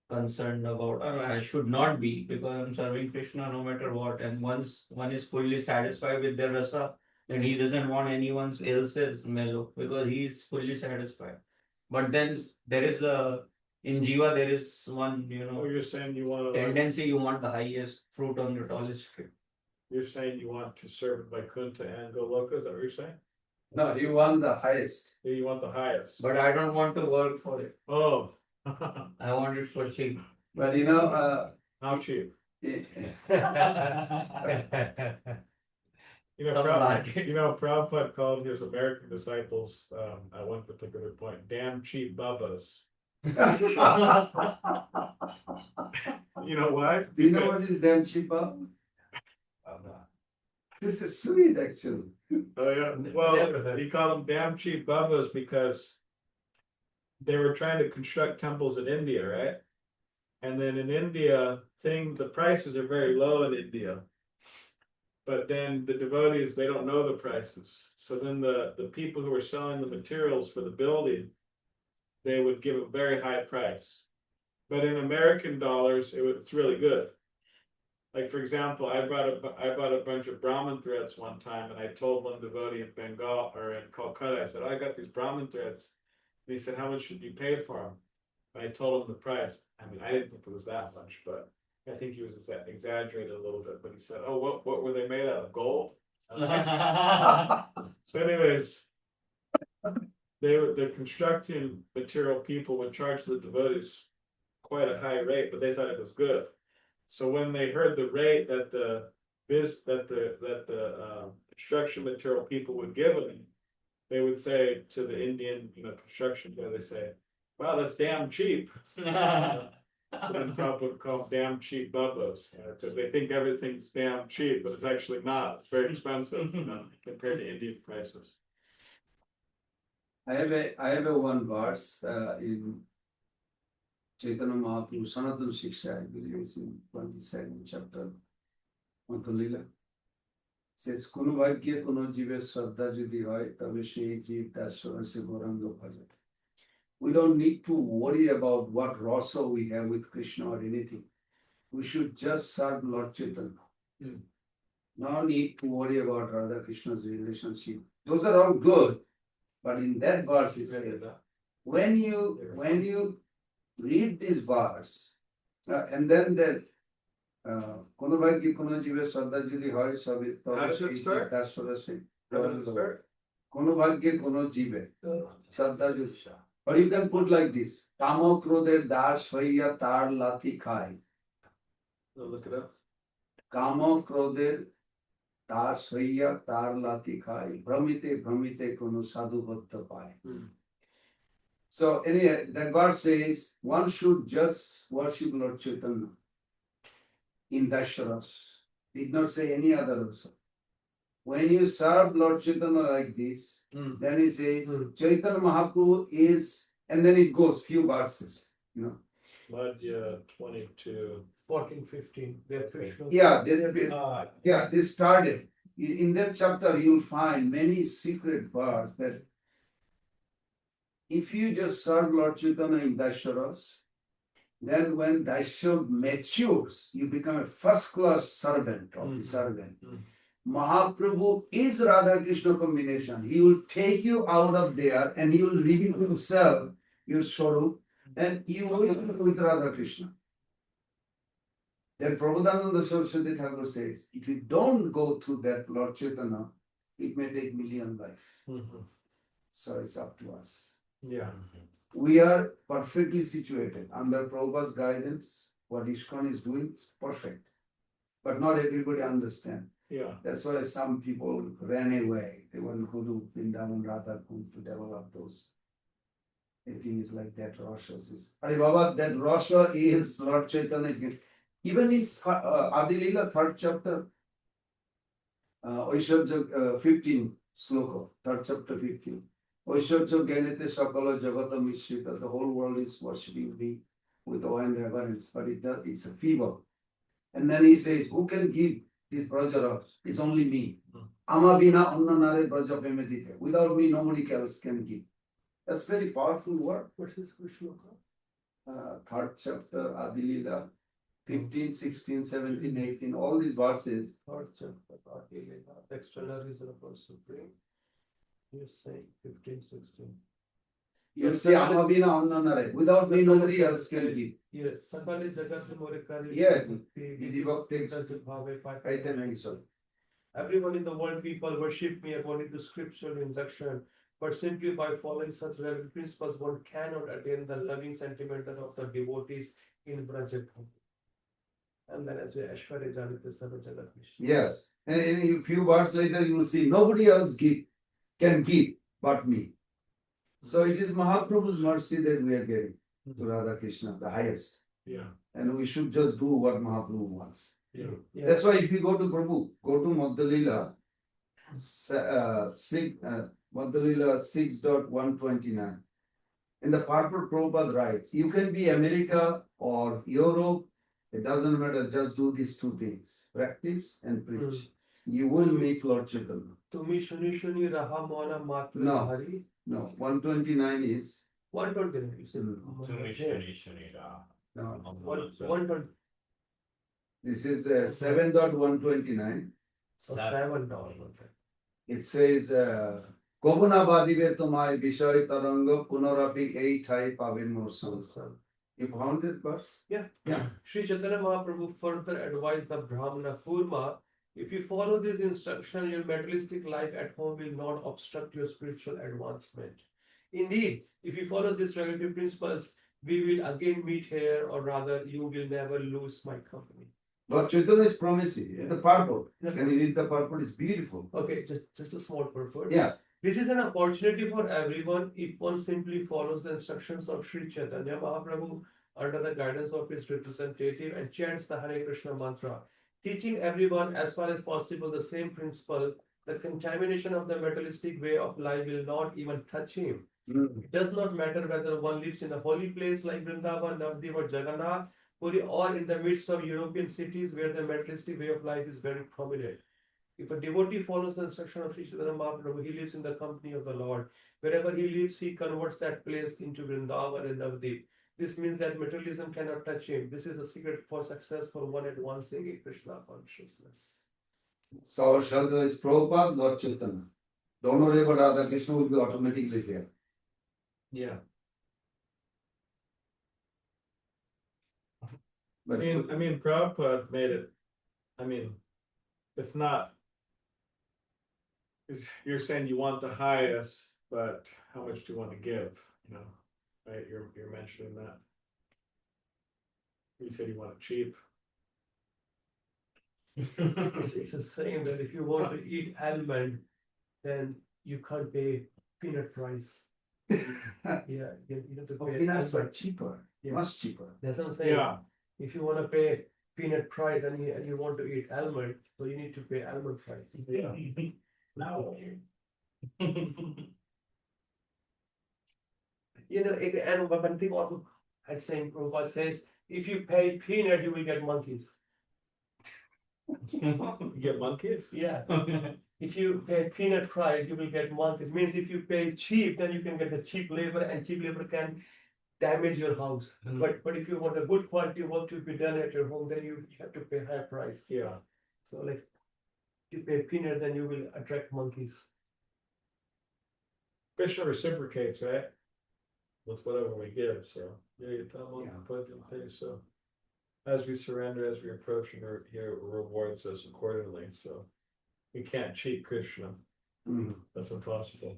concerned about. I should not be, because I'm serving Krishna no matter what. And once one is fully satisfied with their rasa, then he doesn't want anyone else's mellow because he is fully satisfied. But then there is in Jiva, there is one, oh, you're saying you want to, tendency, you want the highest fruit on the tallest tree. you're saying you want to serve Vaikuntha and Goloka, is that what you're saying? No, you want the highest. Yeah, you want the highest. But I don't want to work for it. Oh, I want it for cheap. But How cheap? eh, Some like it. Prabhupada called his American disciples, at one particular point, damn cheap bubbas. You know why? do you know what is damn cheap? This is sweet, actually. Oh, yeah, Never well, heard. he called them damn cheap bubbas because they were trying to construct temples in India, right? And then in India, the prices are very low in India. But then the devotees, they don't know the prices. So then the people who are selling the materials for the building, they would give a very high price. But in American dollars, it's really good. Like, for example, I bought a bunch of Brahmin threads one time, and I told one devotee in Bengal or in Calcutta, I said, oh, I got these Brahmin threads. And he said, how much should you pay for them? And I told him the price. I mean, I didn't think it was that much, but I think he was exaggerated a little bit. But he said, oh, what were they made out of? Gold? So anyways, the construction material people would charge the devotees quite a high rate, but they thought it was good. So when they heard the rate that the construction material people would give them, they would say to the Indian, construction guy, they say, "Wow, that's damn cheap." So then Prabhupada would call them damn cheap bubbas, because they think everything's damn cheap, but it's actually not. It's very expensive, compared to Indian prices. I have a one verse in Chaitanya Mahaprabhu Sanatana Shiksha, I believe it's in 22nd chapter, Lila. Says, Kono bhagye kono jive shraddha jodi hoy, tabe sei jeev dasya se goranga bhaje. We don't need to worry about what rasa we have with Krishna or anything. We should just serve Lord Chaitanya. No need to worry about Radha Krishna's relationship. Those are all good, but in that verse it says, when you read this verse, and then that kono bhagye kono jive shraddha jodi hoy, sabe How does it start? dasya se How does it start? kono bhagye kono jive shraddha jodi. Or you can put like this: Kamo krodher das hoiya tar lati khai. Look it up. Kamo krodher das hoiya tar lati khai. Brahmite brahmite kono sadhu bhatta pai. So anyway, that verse says one should just worship Lord Chaitanya in Dasharas. Did not say any other also. When you serve Lord Chaitanya like this, then he says Chaitanya Mahaprabhu is, and then it goes few verses, Madhya 22. 14, 15. Where Krishna. Yeah, this started. In that chapter, you'll find many secret verses that if you just serve Lord Chaitanya in Dasharas, then when Daisha matures, you become a first class servant of the servant. Mahaprabhu is Radha Krishna combination. He will take you out of there and he will reveal himself, your Swarup, and you will be with Radha Krishna. Then Prabhupada Saraswati Thakur says, if you don't go through that Lord Chaitanya, it may take million life. So it's up to us. Yeah. We are perfectly situated under Prabhupada's guidance. What ISKCON is doing is perfect. But not everybody understands. Yeah. That's why some people ran away. They want Guru, Vrindavan, Radha Kund to develop those. I think it's like that Rasha is. Hare Baba, that Rasha is Lord Chaitanya. Even in Adi Leela, 3rd chapter, Oishwarya 15 sloka, 3rd chapter 15. Oishwarya Ganete Sakala Jagata Mishrita, the whole world is worshipping me with awe and reverence, but it's a fever. And then he says, who can give this Braja? It's only me. Amabina Annanare Braja Premedite. Without me, nobody else can give. That's very powerful word. What's this Krishna? 3rd chapter, Adi Leela, 15, 16, 17, 18, all these verses. 3rd chapter, external reason of supreme. You're saying 15, 16. You say Amabina Annanare. Without me, nobody else can give. Yes. Sakale Jagat Morekari. Yeah. Vidhi Bhakti Bhave Paita. Everyone in the world, people worship me according to scriptural instruction, but simply by following such relative principles, one cannot attain the loving sentiment of the devotees in Brajapur. And then as we Ashwari Janite Sarva Jagat Vishnu. Yes, and in a few bars later, you will see nobody else can give but me. So it is Mahaprabhu's mercy that we are getting to Radha Krishna, the highest. Yeah. And we should just do what Mahaprabhu wants. Yeah. That's why if you go to Prabhu, go to Madhya Lila 6.129. In the purport, Prabhupada writes, you can be America or Europe, it doesn't matter, just do these two things, practice and preach. You will meet Lord Chaitanya. Tumi shuni shuni raha mona matra No. hari. No, 129 is, 129, you said. Tumi shuni shuni ra. no, 120. this is 7.129. Seven. It says, Kobuna Badive Tomai Bishai Taranga Punarapi Ei Thai Pavin Morsam. You found it, verse? Yeah. Yeah. Sri Chaitanya Mahaprabhu further advised the Brahmana Kurma, if you follow this instruction, your materialistic life at home will not obstruct your spiritual advancement. Indeed, if you follow these relative principles, we will again meet here, or rather, you will never lose my company. Lord Chaitanya is promising in the purport. Can you read the purport? It's beautiful. Okay, just a small purport. Yeah. This is an opportunity for everyone if one simply follows the instructions of Sri Chaitanya Mahaprabhu under the guidance of his representative and chants the Hare Krishna mantra, teaching everyone as far as possible the same principle. The contamination of the materialistic way of life will not even touch him. It does not matter whether one lives in a holy place like Vrindavan, Navadvip or Jagannath, Puri, or in the midst of European cities where the materialistic way of life is very prominent. If a devotee follows the instruction of Sri Chaitanya Mahaprabhu, he lives in the company of the Lord. Wherever he lives, he converts that place into Vrindavan and Navadvip. This means that materialism cannot touch him. This is the secret for success for one advancing in Krishna consciousness. So our shelter is Prabhupada, Lord Chaitanya. Don't worry about Radha Krishna will be automatically there. Yeah. But I mean, Prabhupada made it, it's not. You're saying you want the highest, but how much do you want to give, right? You're mentioning that. You said you want it cheap. It's a saying that if you want to eat almond, then you can't pay peanut price. Yeah, you have to pay peanuts are almond. cheaper, Yeah. much cheaper. That's what I'm saying. Yeah. If you want to pay peanut price and you want to eat almond, so you need to pay almond price. Yeah. No. And one thing also I'd say, Prabhupada says, if you pay peanut, you will get monkeys. You get monkeys? Yeah. If you pay peanut price, you will get monkeys. Means if you pay cheap, then you can get the cheap labor, and cheap labor can damage your house. But if you want a good quality work to be done at your home, then you have to pay high price. Yeah. So like, if you pay peanut, then you will attract monkeys. Krishna reciprocates, right? With whatever we give, so. Yeah, put in place, so. As we surrender, as we approach, and he rewards us accordingly, so. We can't cheat Krishna. That's impossible,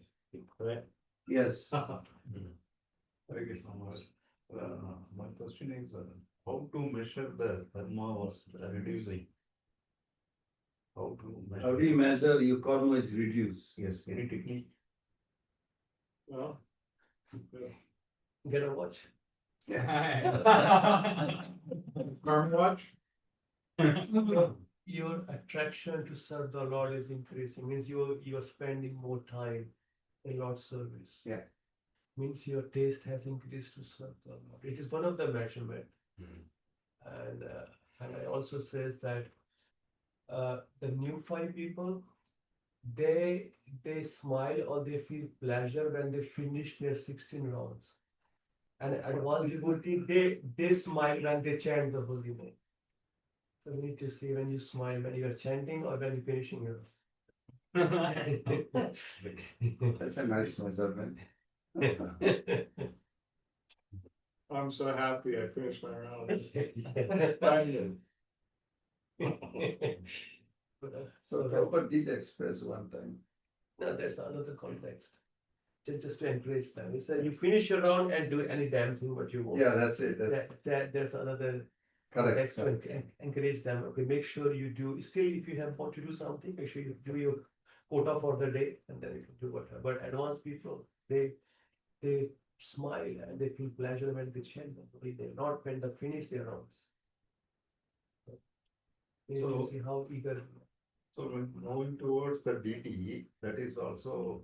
right? Yes. Hare Krishna Maharaj. My question is, how to measure the karma was reducing? How to measure? How do you measure your karma is reduced? Yes, any technique? Well. Get a watch. Karma watch? Your attraction to serve the Lord is increasing. Means you are spending more time in Lord's service. Yeah. Means your taste has increased to serve the Lord. It is one of the measurement. And I also says that the new five people, they smile or they feel pleasure when they finish their 16 rounds. And advanced devotee, they smile when they chant the holy name. So we need to see when you smile, when you are chanting or when you're finishing your. That's a nice measurement. I'm so happy I finished my round. So Prabhupada did express one time. No, there's another context. just to encourage them. He said, you finish your round and do any damn thing what you want. Yeah, that's it. That's There's another correct. text to encourage them. Okay, make sure you do. Still, if you have want to do something, make sure you do your quota for the day, and then you can do whatever. But advanced people, they smile and they feel pleasure when they chant. They not when they finish their rounds. You So- see how eager. So when moving towards the DT, that is also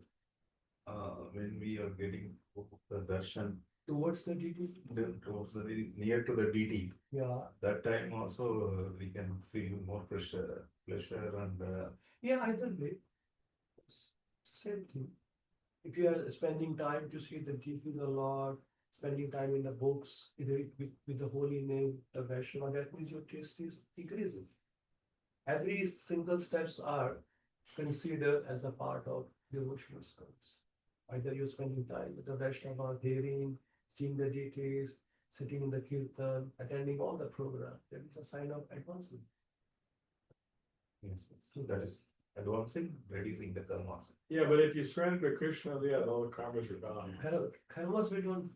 when we are getting the darshan Towards the DT? towards the near to the DT. Yeah. That time also we can feel more pleasure and Yeah, either way. Same thing. If you are spending time to see the DTs a lot, spending time in the books, with the holy name, the Vaishnava, that means your taste is increasing. Every single steps are considered as a part of devotional service. Either you're spending time with the Vaishnava, hearing, seeing the deities, sitting in the kirtan, attending all the program. That is a sign of advancement. yes, so that is advancing, reducing the karmas. Yeah, but if you surrender to Krishna, yeah, all the karmas are gone. Karmas, we don't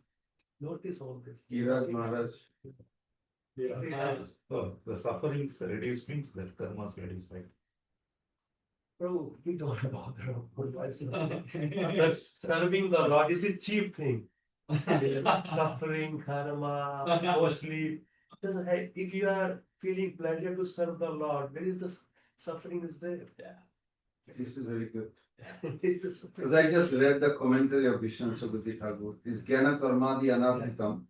notice all this. Giriraj Maharaj. Yeah. Oh, the sufferings reduce means that karmas reduce, right? Bro, we don't bother about serving the Lord. This is cheap thing. Suffering, karma, no sleep. If you are feeling pleasure to serve the Lord, where is the suffering is there? This is very good. It's the suffering. Because I just read the commentary of Vishnu Chabudhi Thakur. This Jnana Karmadi Anarpitam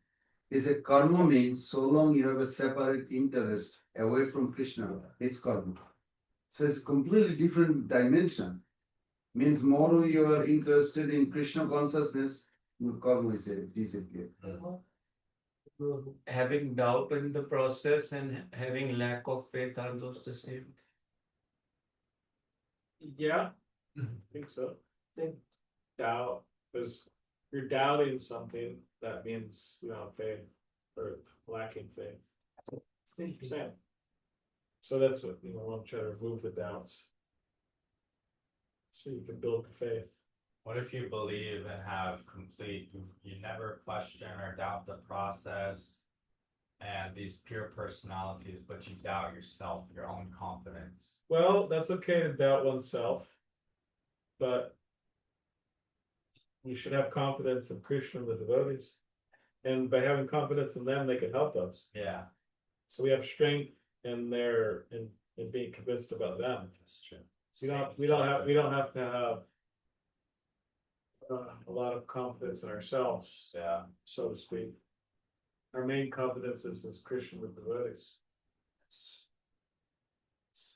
is a karma means so long you have a separate interest away from Krishna, it's karma. So it's completely different dimension. Means more you are interested in Krishna consciousness, your karma is disappear. Having doubt in the process and having lack of faith, are those the same? Yeah, I think so. Think doubt, because you're doubting something, that means you don't have faith or lacking faith. Same. So that's what, I'm trying to remove the doubts. So you can build the faith. What if you believe and have complete, you never question or doubt the process and these pure personalities, but you doubt yourself, your own confidence? Well, that's okay to doubt oneself, but we should have confidence in Krishna and the devotees. And by having confidence in them, they can help us. Yeah, So we have strength in in being convinced about them. that's true. We don't have to have a lot of confidence in ourselves, Yeah, so to speak. Our main confidence is Krishna with the devotees.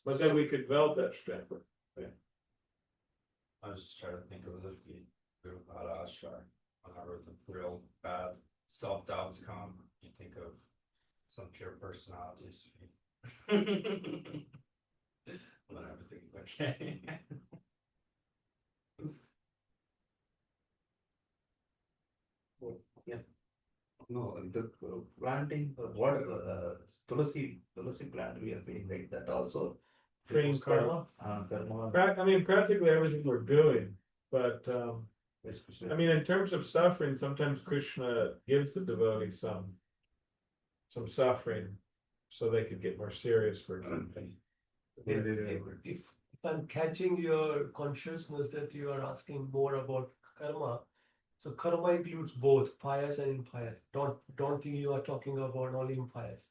But then we could develop that strength. I was just trying to think of the Ashra. Whenever the real bad self-doubts come, you think of some pure personalities. When everything's okay. No, the planting, what tulasi plant we are feeling, right? That also Freeing karma. Karma, Practically everything we're doing, but especially. in terms of suffering, sometimes Krishna gives the devotees some suffering, so they could get more serious for it. If I'm catching your consciousness that you are asking more about karma, so karma includes both pious and impious. Don't think you are talking about only impious.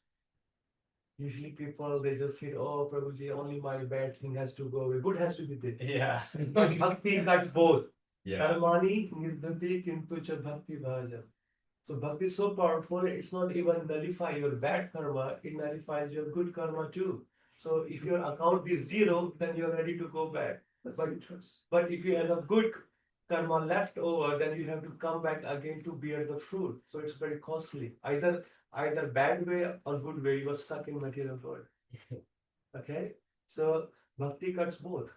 Usually people they just say, oh Prabhuji, only my bad thing has to go away. Good has to be there. Yeah. But bhakti cuts both. Yeah. Karmani nirdati kintu cha bhakti bhaja. So bhakti is so powerful, it's not even nullify your bad karma, it nullifies your good karma too. So if your account is zero, then you're ready to go back. But if you have a good karma left over, then you have to come back again to bear the fruit. So it's very costly. Either bad way or good way, you are stuck in material world. Okay? So bhakti cuts both.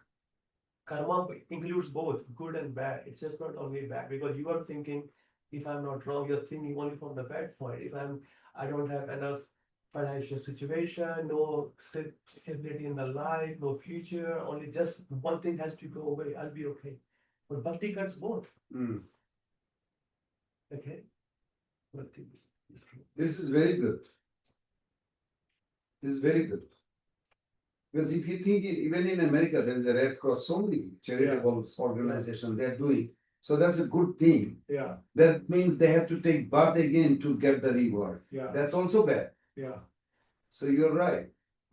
Karma includes both good and bad. It's just not only bad because you are thinking, if I'm not wrong, you're thinking only from the bad point. If I don't have enough financial situation, no stability in the life, no future, only just one thing has to go away, I'll be okay. But bhakti cuts both. Okay. But this is true. This is very good. This is very good. Because if you think even in America, there is a Red Cross, so many charitable organizations they're doing. So that's a good thing. Yeah, That means they have to take birth again to get the reward. yeah, That's also bad. yeah, So you're right.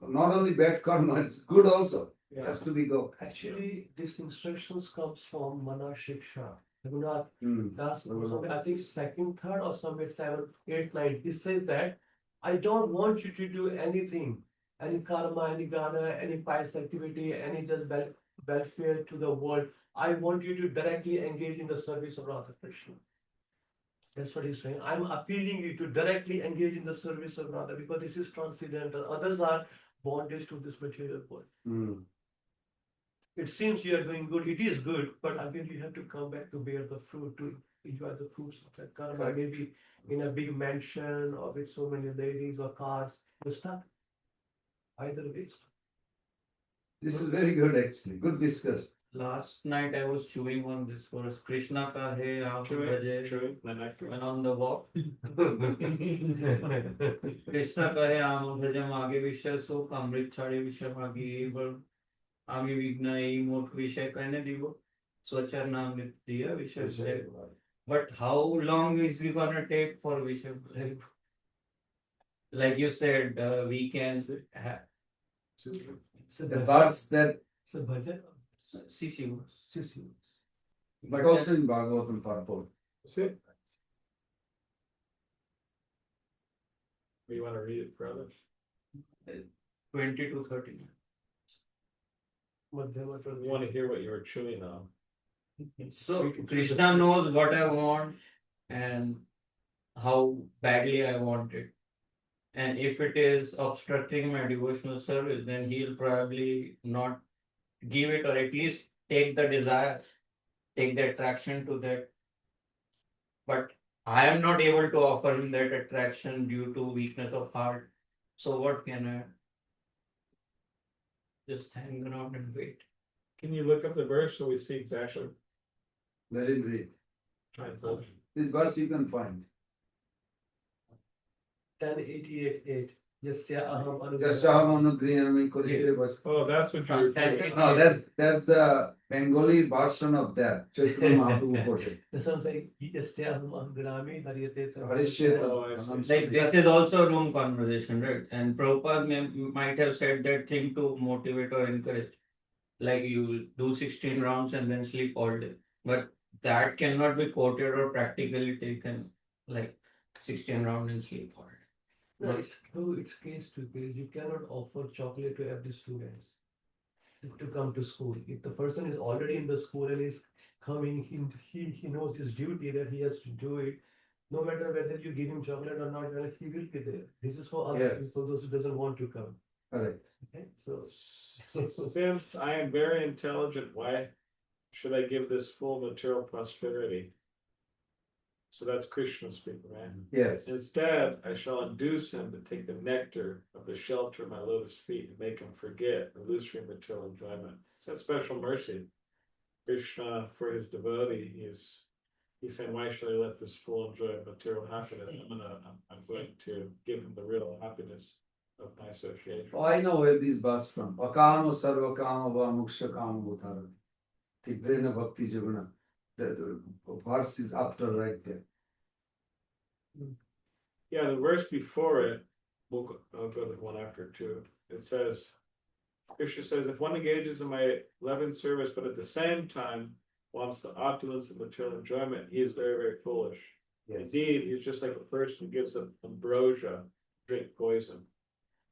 Not only bad karma, it's good also. yeah. Has to be go. Actually, this instructions comes from Mana Shiksha. Raghunath Hmm. Das, somewhere, I think second, third, or somewhere 7, 8, 9. He says that I don't want you to do anything, any karma, any ghana, any pious activity, any just welfare to the world. I want you to directly engage in the service of Radha Krishna. That's what he's saying. I'm appealing you to directly engage in the service of Radha because this is transcendental. Others are bondage to this material world. Hmm. It seems you are doing good. It is good, but again, you have to come back to bear the fruit, to enjoy the fruits of that karma. Correct. Maybe in a big mansion or with so many ladies or cars. You're stuck. Either way. This is very good actually. Good discussion. Last night I was chewing on this verse, Krishna ka hai aam bhaje, True, the nectar. when on the walk. Krishna ka hai aam bhaje mage vishya so kamrit chade vishya magi evil. Ami vigna ei mokh vishya kane divo. Swachar naam nitya vishya. But how long is we gonna take for vishya? Like you said, weekends. The verse that, It's a budget. CC. but also in Bhagavatam purport. See? You want to read it for others? 20 to 30. You want to hear what you were chewing on? So Krishna knows what I want and how badly I want it. And if it is obstructing my devotional service, then he'll probably not give it, or at least take the desire, take the attraction to that. But I am not able to offer him that attraction due to weakness of heart. So what can I? Just hang around and wait. Can you look up the verse so we see exactly? Let him read. Translation. This verse you can find. 1088:8. Yasya aham Jasaham anugrihami kurite vas. Oh, that's what you're doing. No, that's the Bengali version of that. Chaitanya Mahaprabhu quoted. That's what I'm saying. Yasya aham angrami haryate Oh, I see. Like this is also a room conversation, right? And Prabhupada might have said that thing to motivate or encourage. Like you do 16 rounds and then sleep all day. But that cannot be quoted or practically taken like 16 rounds and sleep all day. No, it's true. It's case to case. You cannot offer chocolate to every student to come to school. If the person is already in the school and is coming, he knows his duty that he has to do it. No matter whether you give him chocolate or not, he will be there. This is for other Yes. people, those who doesn't want to come. Correct. Okay, so Since I am very intelligent, why should I give this full material prosperity? So that's Krishna speaking, right? Yes. Instead, I shall induce him to take the nectar of the shelter of my lotus feet and make him forget illusory material enjoyment. It's that special mercy. Krishna, for his devotee, he's saying, why should I let this fool enjoy material happiness? I'm going to give him the real happiness of my association. Oh, I know where this verse from. Akama sarva kama va muksha kama bhutara. Tigrena bhakti jagana. The verse is after right there. Yeah, the verse before it, I'll go to the one after too. It says, Krishna says, if one engages in my loving service, but at the same time wants the opulence of material enjoyment, he is very, very foolish. Yes. Indeed, he's just like a person who gives them ambrosia, drink poison.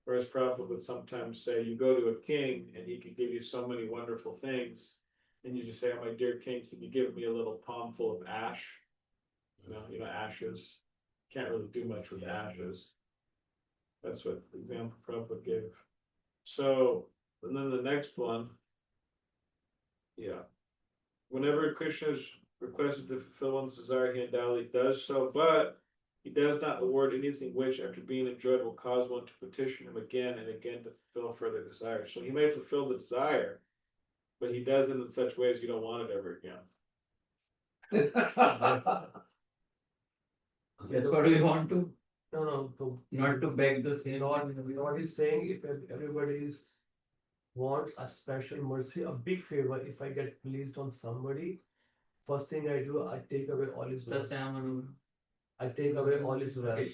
Whereas Prabhupada would sometimes say, you go to a king and he can give you so many wonderful things. And you just say, oh, my dear king, can you give me a little palm full of ash? You know, ashes. Can't really do much with ashes. That's what the example Prabhupada gave. So, and then the next one. Yeah. Whenever Krishna is requested to fulfill one's desire, he undoubtedly does so, but he does not award anything which, after being enjoyed, will cause one to petition him again and again to fulfill further desires. So he may fulfill the desire, but he does it in such ways you don't want it ever again. That's what we want to, No, no, not to beg the same. Lord is saying if everybody wants a special mercy, a big favor, if I get pleased on somebody, first thing I do, I take away all his wealth. I take away all his wealth.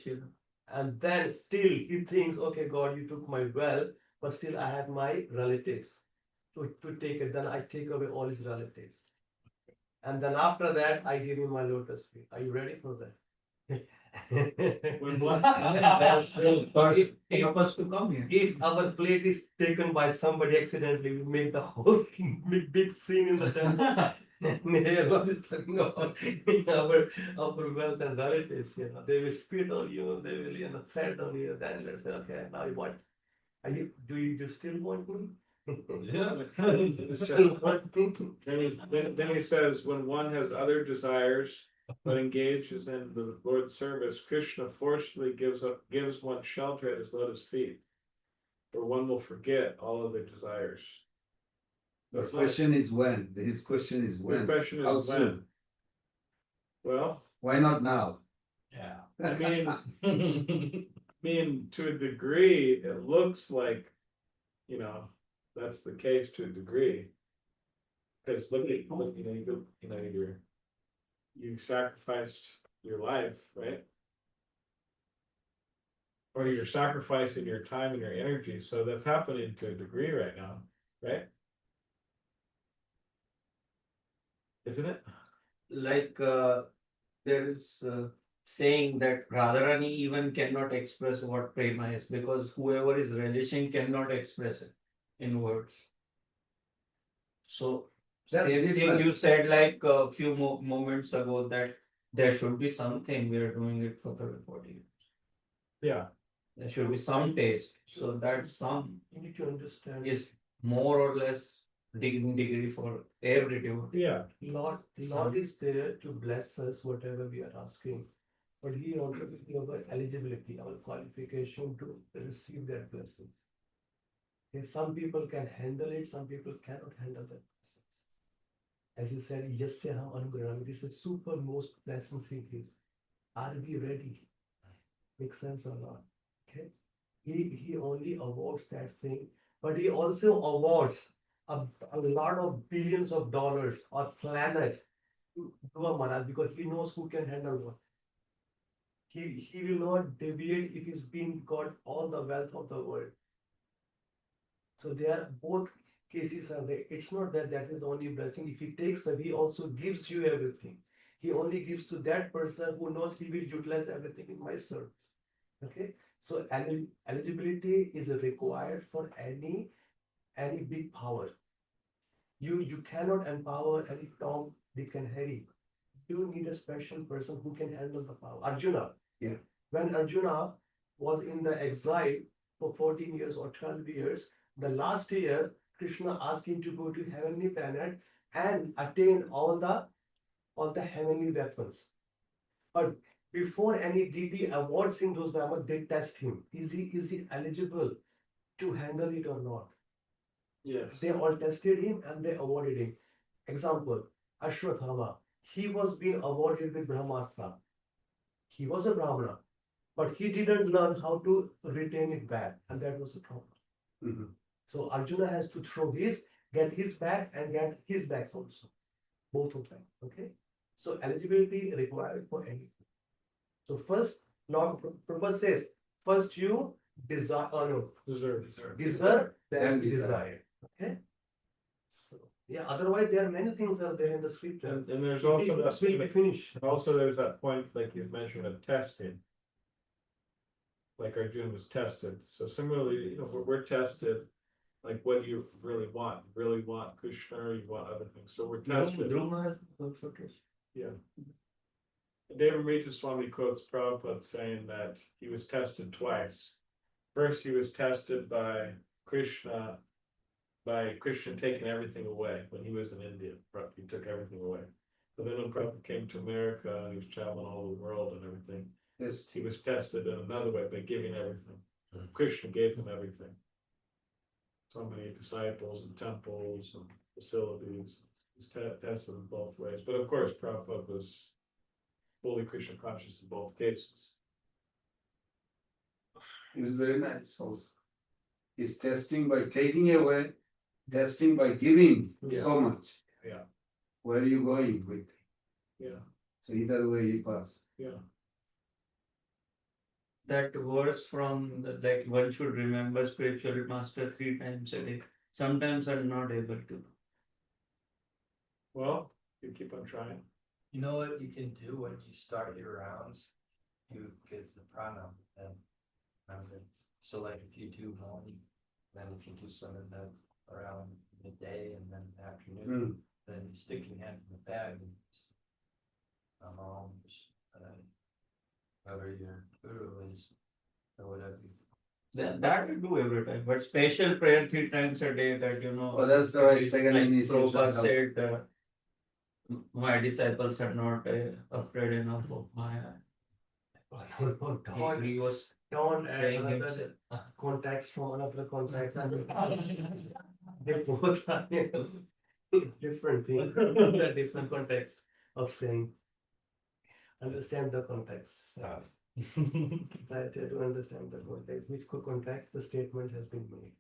And then still he thinks, okay, God, you took my wealth, but still I have my relatives to take it. Then I take away all his relatives. And then after that, I give him my lotus feet. Are you ready for that? When one, That's the first help us to come here. If our plate is taken by somebody accidentally, we make the whole big scene in the temple. And God is talking about our wealth and relatives, they will spit on you, they will, threaten on you. Then let's say, okay, now what? Do you still want me? yeah. Still want me? Then he says, when one has other desires but engages in the Lord's service, Krishna forcefully gives one shelter at his lotus feet, or one will forget all other desires. The question is when. His question is The when. question How is when. soon? Well, Why not now? Yeah. I mean, to a degree, it looks like, that's the case to a degree. Because look, you sacrificed your life, right? Or you're sacrificing your time and your energy. So that's happening to a degree right now, right? Isn't it? Like there is saying that Radharani even cannot express what prema is, because whoever is relishing cannot express it in words. So That's same thing different. you said like a few moments ago, that there should be something, we are doing it for 30-40 years. Yeah. There should be some taste. So that some You need to understand is more or less degree for every devotee. Yeah. Lord is there to bless us whatever we are asking, but He also gives our eligibility, our qualification to receive that blessing. Okay, some people can handle it, some people cannot handle that blessings. As you said, Yasyaham Anugraham, this is super most blessings He gives. Are we ready? Makes sense or not? Okay. He only awards that thing, but He also awards a lot of billions of dollars or planet to a Maharaj, because He knows who can handle what. He will not deviate if he's been got all the wealth of the world. So they are both cases are there. It's not that is the only blessing. If He takes that, He also gives you everything. He only gives to that person who knows he will utilize everything in my service. Okay. So eligibility is required for any big power. You cannot empower any Tom, Dick, and Harry. You need a special person who can handle the power. Arjuna. Yeah. When Arjuna was in the exile for 14 years or 12 years, the last year, Krishna asked him to go to heavenly planet and attain all the heavenly weapons. But before any deity awards him those weapons, they test him. Is he eligible to handle it or not? Yes. They all tested him and they awarded him. Example, Ashwathama. He was being awarded with Brahmastra. He was a Brahmana, but he didn't learn how to retain it back, and that was a problem. Mhm. So Arjuna has to throw get his back and get his backs also. Both of them. Okay. So eligibility required for anything. So first, Lord Prabhupada says, first you desire, deserve, then desire. Okay. So yeah, otherwise there are many things are there in the scripture. And there's also that will be finished. also there's that point, like you mentioned, of testing. Like Arjuna was tested. So similarly, we're tested. Like, what do you really want? You really want Krishna, or you want other things? So we're tested. Yeah. Devaramrita Swami quotes Prabhupada saying that he was tested twice. First, he was tested by Krishna taking everything away when he was in India. He took everything away. But then when Prabhupada came to America and he was traveling all over the world and everything, he was tested in another way by giving everything. Krishna gave him everything. So many disciples and temples and facilities. He's tested in both ways. But of course, Prabhupada was fully Krishna conscious in both cases. It's very nice also. He's testing by taking away, testing by giving so much. Yeah. Where are you going with? Yeah, So either way you pass. yeah. That verse from like one should remember spiritual master 3 times a day. Sometimes I'm not able to. Well, you keep on trying. You know what you can do when you start your rounds? You get the pranam and so like if you do morning, then if you do some of that around midday and then afternoon, then you stick your hand in the bag and whoever your guru is or whatever. That I do every time, but special prayer 3 times a day that Oh, that's the right is second like initiation. Prabhupada said, my disciples are not afraid enough of my. He was Don't add praying another himself. context from another context. They both are different things, the different context of saying. Understand the context. Try to understand the context, which context the statement has been made.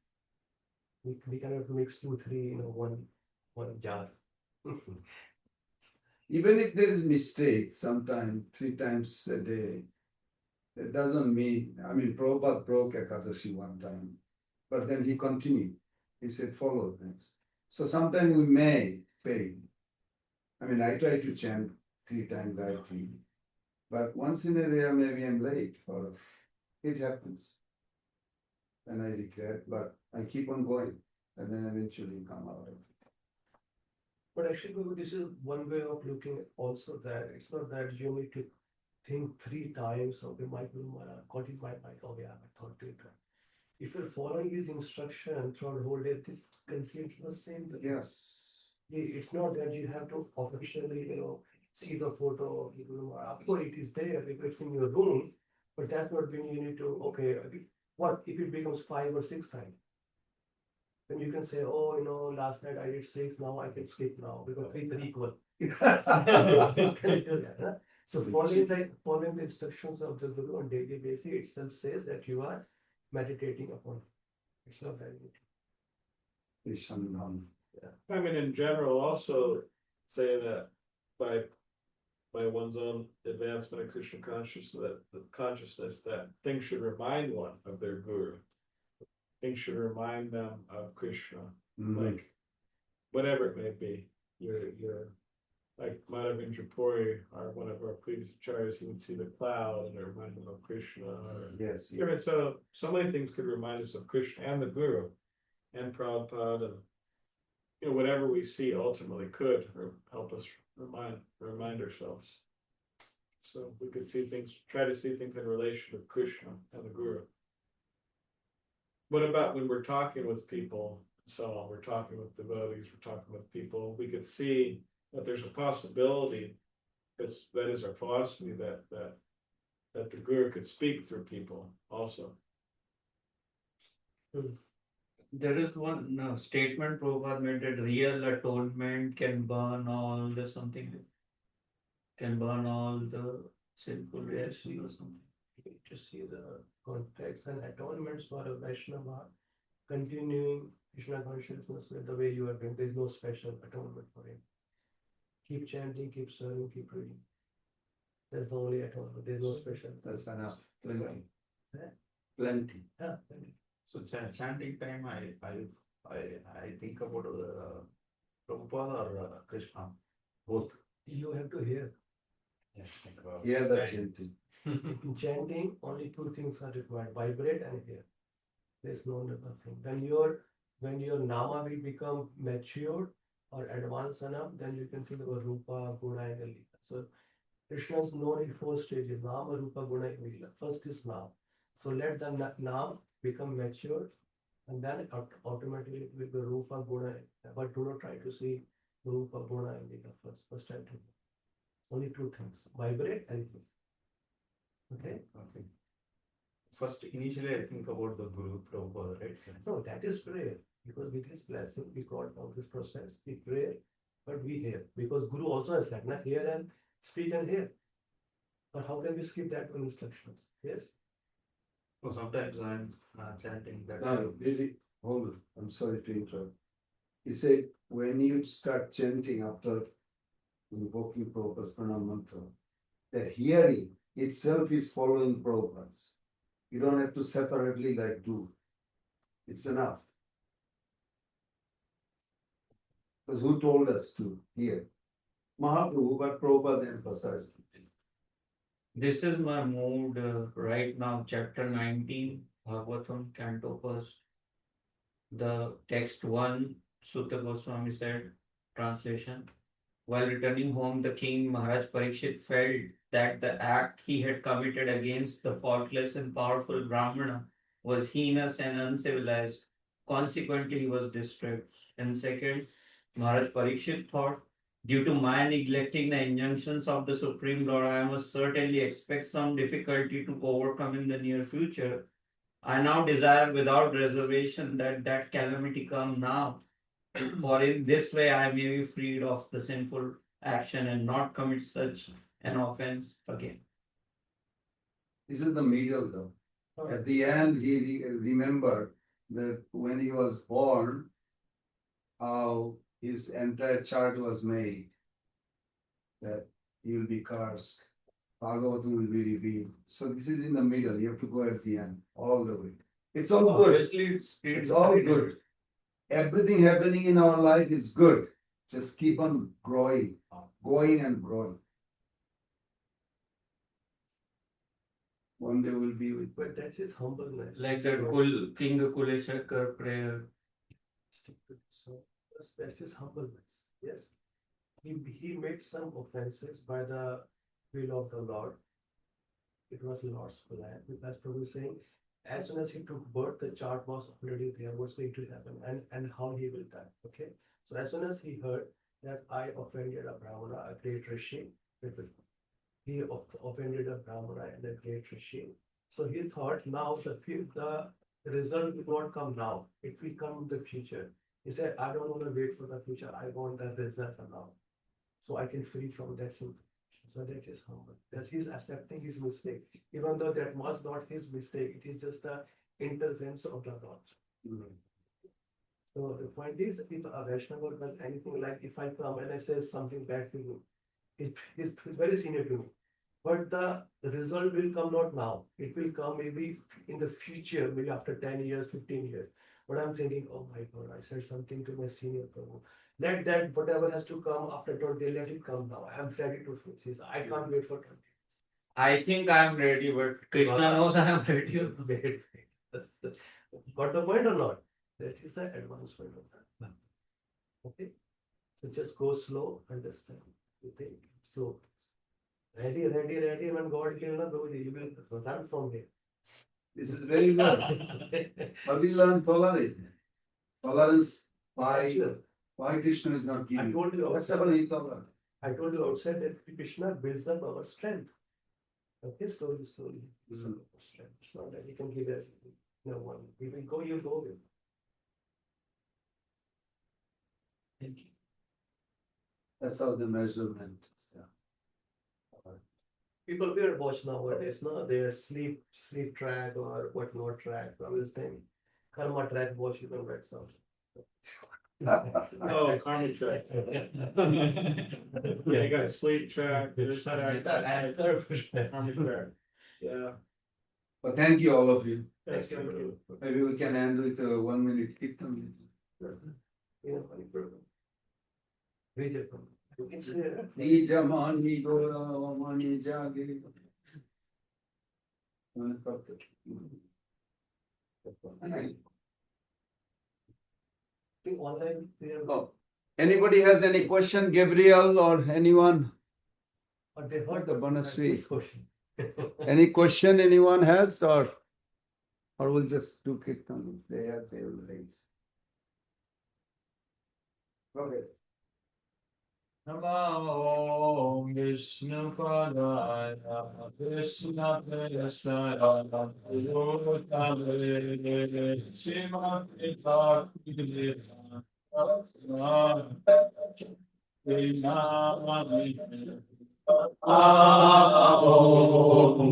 We cannot mix 2, 3 in one jar. Even if there is mistake, sometime 3 times a day, it doesn't mean, I mean, Prabhupada broke Ekadashi one time, but then he continued. He said, follow this. So sometimes we may fail. I mean, I try to chant 3 times Gayatri, but once in a year, maybe I'm late, or it happens. And I regret, but I keep on going, and then eventually come out of it. But actually, this is one way of looking at also that it's not that you need to think 3 times, okay, my Guru Maharaj got in my mind, oh yeah, I thought to it. If you're following his instruction throughout the whole day, this conceals the same thing. Yes. It's not that you have to officially, see the photo of the Guru Maharaj. Of course, it is there because it's in your room, but that's not when you need to, okay, what if it becomes 5 or 6 times? Then you can say, oh, last night I did 6, now I can skip now because 3 are equal. You can do that, huh? So following the instructions of the Guru on daily basis itself says that you are meditating upon it. It's not very good. I mean, in general, also say that by one's own advancement of Krishna consciousness, that things should remind one of their guru. Things should remind them of Krishna, like whatever it may be. You're like Madhavendra Puri, or one of our previous acharyas, he would see the cloud and it reminded him of Krishna. Yes. So many things could remind us of Krishna and the Guru and Prabhupada, and whatever we see ultimately could help us remind ourselves. So we could try to see things in relation to Krishna and the Guru. What about when we're talking with people, so on, we're talking with devotees, we're talking with people, we could see that there's a possibility, that is our philosophy, that the Guru could speak through people also. There is one statement Prabhupada made that real atonement can burn all the sinful reaction or something. You need to see the context and atonements for a Vaishnava continuing Krishna consciousness with the way you are doing. There is no special atonement for him. Keep chanting, keep serving, keep reading. That's the only atonement. There's no special. That's enough. Plenty. Yeah. Plenty. Yeah. So chanting time, I think about Prabhupada or Krishna, both. You have to hear. Hear the chanting. In chanting, only 2 things are required: vibrate and hear. There's no other thing. When your nama will become matured or advanced enough, then you can think about Rupa, Guna, and Lila. So Krishna is known in 4 stages: Nama, Rupa, Guna, and Lila. First is Nam. So let the Nam become matured, and then automatically it will be Rupa, Guna, and Lila. But do not try to see Rupa, Guna, and Lila first. First try to only 2 things: vibrate and hear. Okay. First, initially, I think about the Guru Prabhupada, right? No, that is prayer. Because with his blessing, we got all this process. We pray, but we hear. Because Guru also has said, hear and speak and hear. But how can we skip that one instruction? Yes? So sometimes I'm chanting that. No, really, hold on, I'm sorry to interrupt. He said, when you start chanting after invoking Prabhupada's pranam mantra, the hearing itself is following Prabhupada's. You don't have to separately like do. It's enough. Because who told us to hear? Mahaprabhu, but Prabhupada emphasized it. This is my mood right now, chapter 19, Bhagavatam, Canto 1st. The text 1, Sutta Goswami said, translation. While returning home, the king Maharaj Parikshit felt that the act he had committed against the faultless and powerful Brahmana was heinous and uncivilized. Consequently, he was distressed. And second, Maharaj Parikshit thought, due to my neglecting the injunctions of the Supreme Lord, I must certainly expect some difficulty to overcome in the near future. I now desire without reservation that that calamity come now, for in this way I may be freed of the sinful action and not commit such an offense again. This is the middle though. At the end, he remembered that when he was born, how his entire chart was made, that he will be cursed, Bhagavatam will be revealed. So this is in the middle, you have to go at the end, all the way. It's all good. Obviously, It's all good. Everything happening in our life is good. Just keep on growing, going and growing. One day we'll be with. But that's his humbleness. like that King Kuleshakar prayer. So that's his humbleness. Yes. He made some offenses by the will of the Lord. It was the Lord's plan. As Prabhu is saying, as soon as he took birth, the chart was already there, what's going to happen and how he will die. Okay. So as soon as he heard that I offended a Brahmana, a great Rishi, he offended a Brahmana and a great Rishi. So he thought now the result will not come now. It will come in the future. He said, I don't want to wait for the future. I want the result now. So I can free from that sin. So that is humble. That he's accepting his mistake. Even though that was not his mistake, it is just the intervention of the Lord. So the point is, if a Vaishnava does anything, like if I come and I say something bad to you, he's very senior to me. But the result will come not now. It will come maybe in the future, maybe after 10 years, 15 years. But I'm thinking, oh my God, I said something to my senior Prabhu. Let that, whatever has to come after 20, let it come now. I'm ready to face this. I can't wait for 20 years. I think I am ready, but Krishna knows I am ready. Wait. Got the point or not? That is the advancement of that. Okay. So just go slow, understand. You think so. Ready. When God will not go, you will run from here. This is very good. But we learn tolerance. Tolerance why Krishna is not giving. I told you That's outside, about intolerance. I told you outside that Krishna builds up our strength. Okay, slowly. Builds up our strength. It's not that he can give everything. No one. We will go, you go with. Thank you. That's how the measurement is done. People wear watch nowadays, no? They are sleep track or what not track. I was saying, karma track watch you can wear some. Oh, karma track. Yeah, you got sleep track, there's track, karma track. Yeah. But thank you, all of you. Yes, thank you. Maybe we can end with a 1 minute kirtan. Funny program. Vijay program. It's here. Nijamani Gora Mani Jagi. Online there. Oh, anybody has any question, Gabriel or anyone? But they heard The Banasri. question. Any question anyone has or we'll just do kirtan if they have, they will raise. Okay. Namo Vishnu Padaya Krishna Prasnaya Bhutale Srimati Bhakti Namo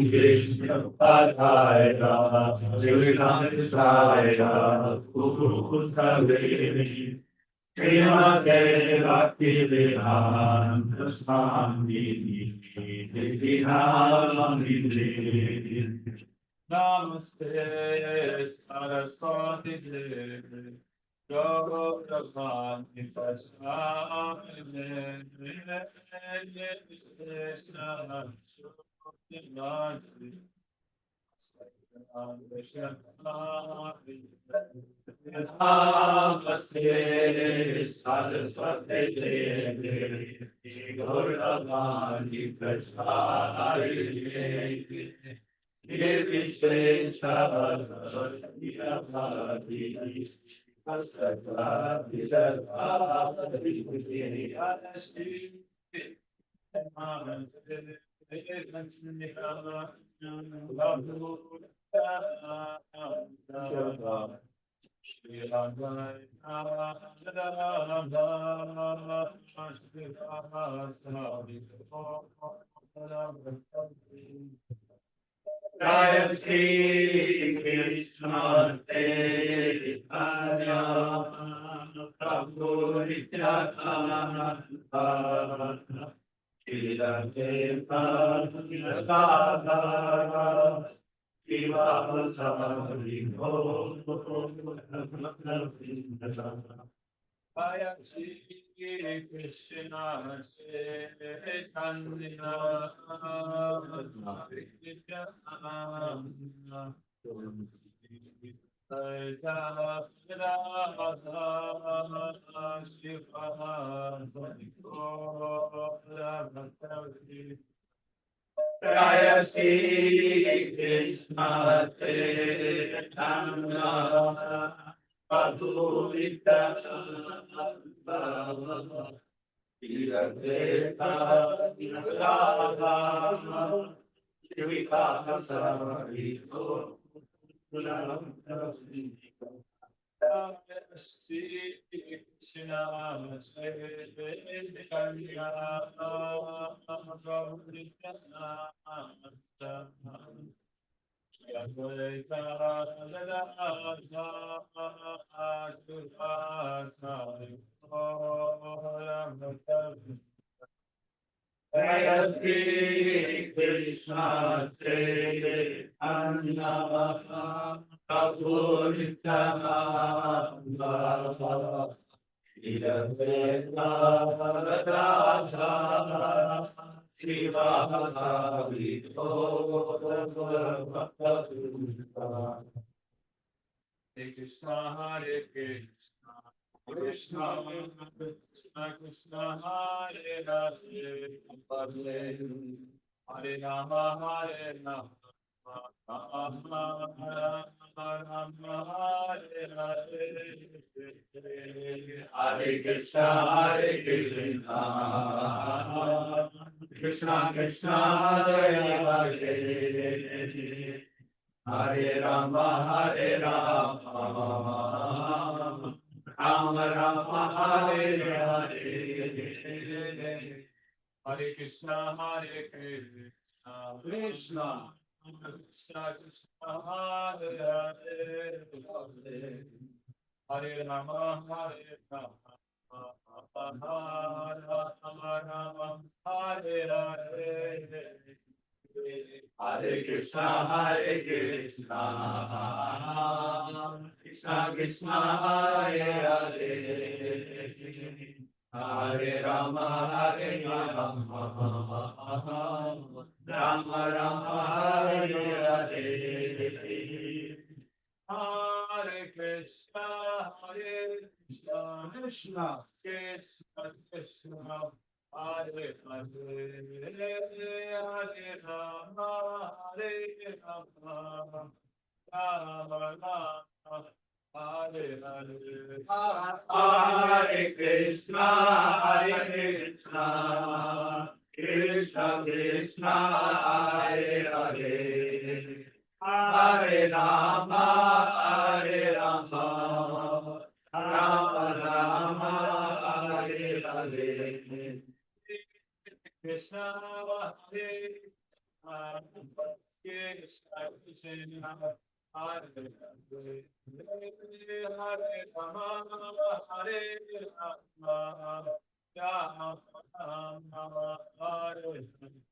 Krishna Padaya, Krishna Bhutale, Srimate Bhakti-yoga Swami Namaste. Namaste Saraswati Devi, Gauravanti Prasade, Namaste Saraswati Devi, Gauravanti Prasade, Jai Shri Krishna Chaitanya Prabhu Nityananda Shri Radha Shivasari Jaya Shri Krishna Chaitanya Jaya Shri Krishna Chaitanya Advaita Jaya Shri Krishna Chaitanya Prabhu Nityananda Hare Krishna, Hare Krishna, Krishna Krishna Krishna, Hare Hare, Hare Rama, Hare Rama, Rama Rama, Hare Hare, Hare Krishna, Hare Krishna, Krishna Krishna, Hare Hare, Hare Rama, Hare Rama, Rama Rama, Hare Hare, Hare Krishna, Hare Krishna, Krishna Krishna Krishna, Hare Hare, Hare Rama, Hare Rama, Rama Rama, Hare Hare, Hare Krishna, Hare Krishna, Krishna Krishna, Hare Hare, Hare Rama, Hare Rama, Rama Rama, Hare Hare, Hare Krishna, Hare Krishna, Krishna Krishna Krishna, Hare Hare, Hare Rama, Hare Rama, Rama Rama, Hare Hare, Hare Krishna, Hare Krishna, Krishna Krishna, Hare Hare, Hare Rama, Hare Rama, Rama Rama, Hare Hare, Krishna, Hare Hare Krishna, Hare Krishna, Krishna Krishna, Hare Hare, Hare Rama, Hare Rama, Rama Rama, Hare Hare.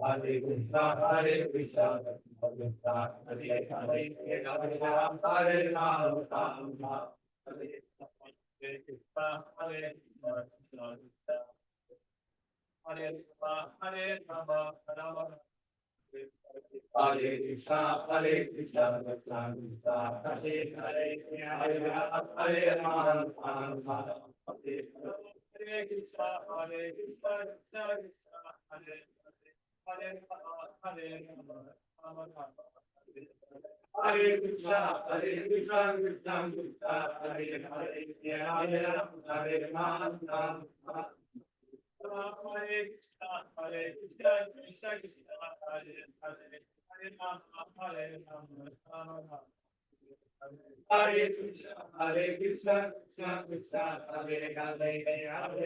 Hare Krishna, Hare Krishna, Krishna Krishna, Hare Hare, Hare Rama, Hare Rama, Rama Rama, Hare Krishna, Hare Krishna, Hare Rama, Hare Rama, Rama Hare Krishna, Hare Krishna, Krishna Krishna, Hare Hare, Hare Rama, Hare Rama, Rama Rama, Hare Hare Krishna, Hare Krishna, Krishna Krishna, Hare Hare, Hare Rama, Rama Rama, Hare Krishna, Hare Krishna, Krishna Krishna, Hare Hare, Hare Rama, Hare Rama, Rama Rama. Hare Krishna, Hare Krishna, Krishna Krishna, Hare Hare, Hare Rama, Hare Rama, Rama Rama. Hare Krishna, Hare Krishna, Krishna Krishna, Hare Hare, Hare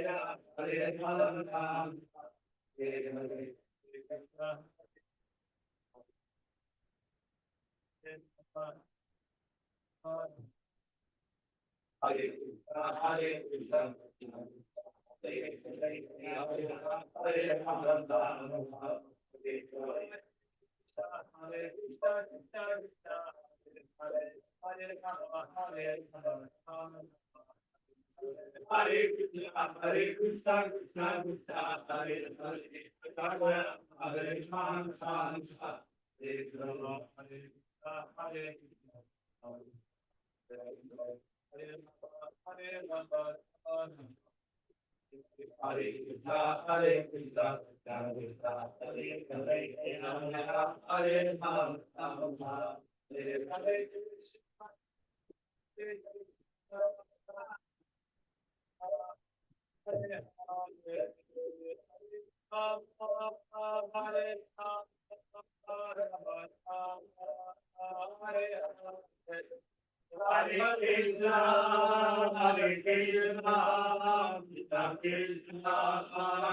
Rama, Hare Rama, Rama Hare Hare. Hare Krishna, Hare Krishna, Hare Hare, Hare Rama, Hare Rama, Hare Hare. Hare Krishna, Krishna Krishna, Hare Hare, Hare Rama, Hare Rama, Rama Hare Krishna, Hare Krishna, Krishna Krishna, Hare Hare, Hare Rama, Hare Rama, Hare Rama, Hare Hare Krishna, Hare Rama, Hare Krishna, Hare Krishna, Krishna Krishna, Hare Hare, Hare Rama, Hare Rama, Hare Hare Krishna, Hare Hare Krishna, Hare Krishna, Krishna Krishna,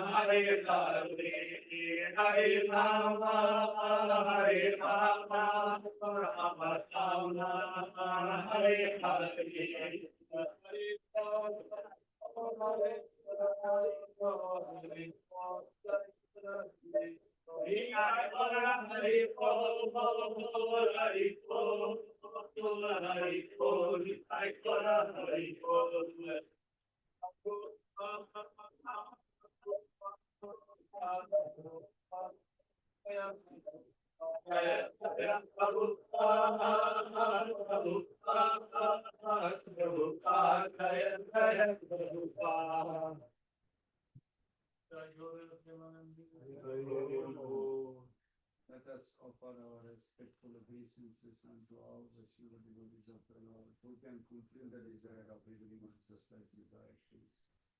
Hare Hare, Hare Rama, Hare Rama, Rama Rama, Hare Hare. Let us offer our respectful obeisances unto all the Shiva devotees of the Lord, who can fulfill the desire of every man's life desire,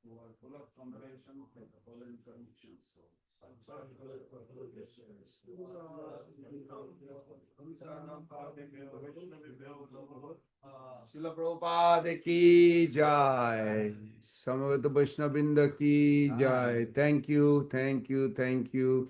who are full of compassion for the fallen conditioned soul. Srila Prabhupada ki jai. Samaveta Vaishnavrinda ki jai. Thank you, thank you, thank you.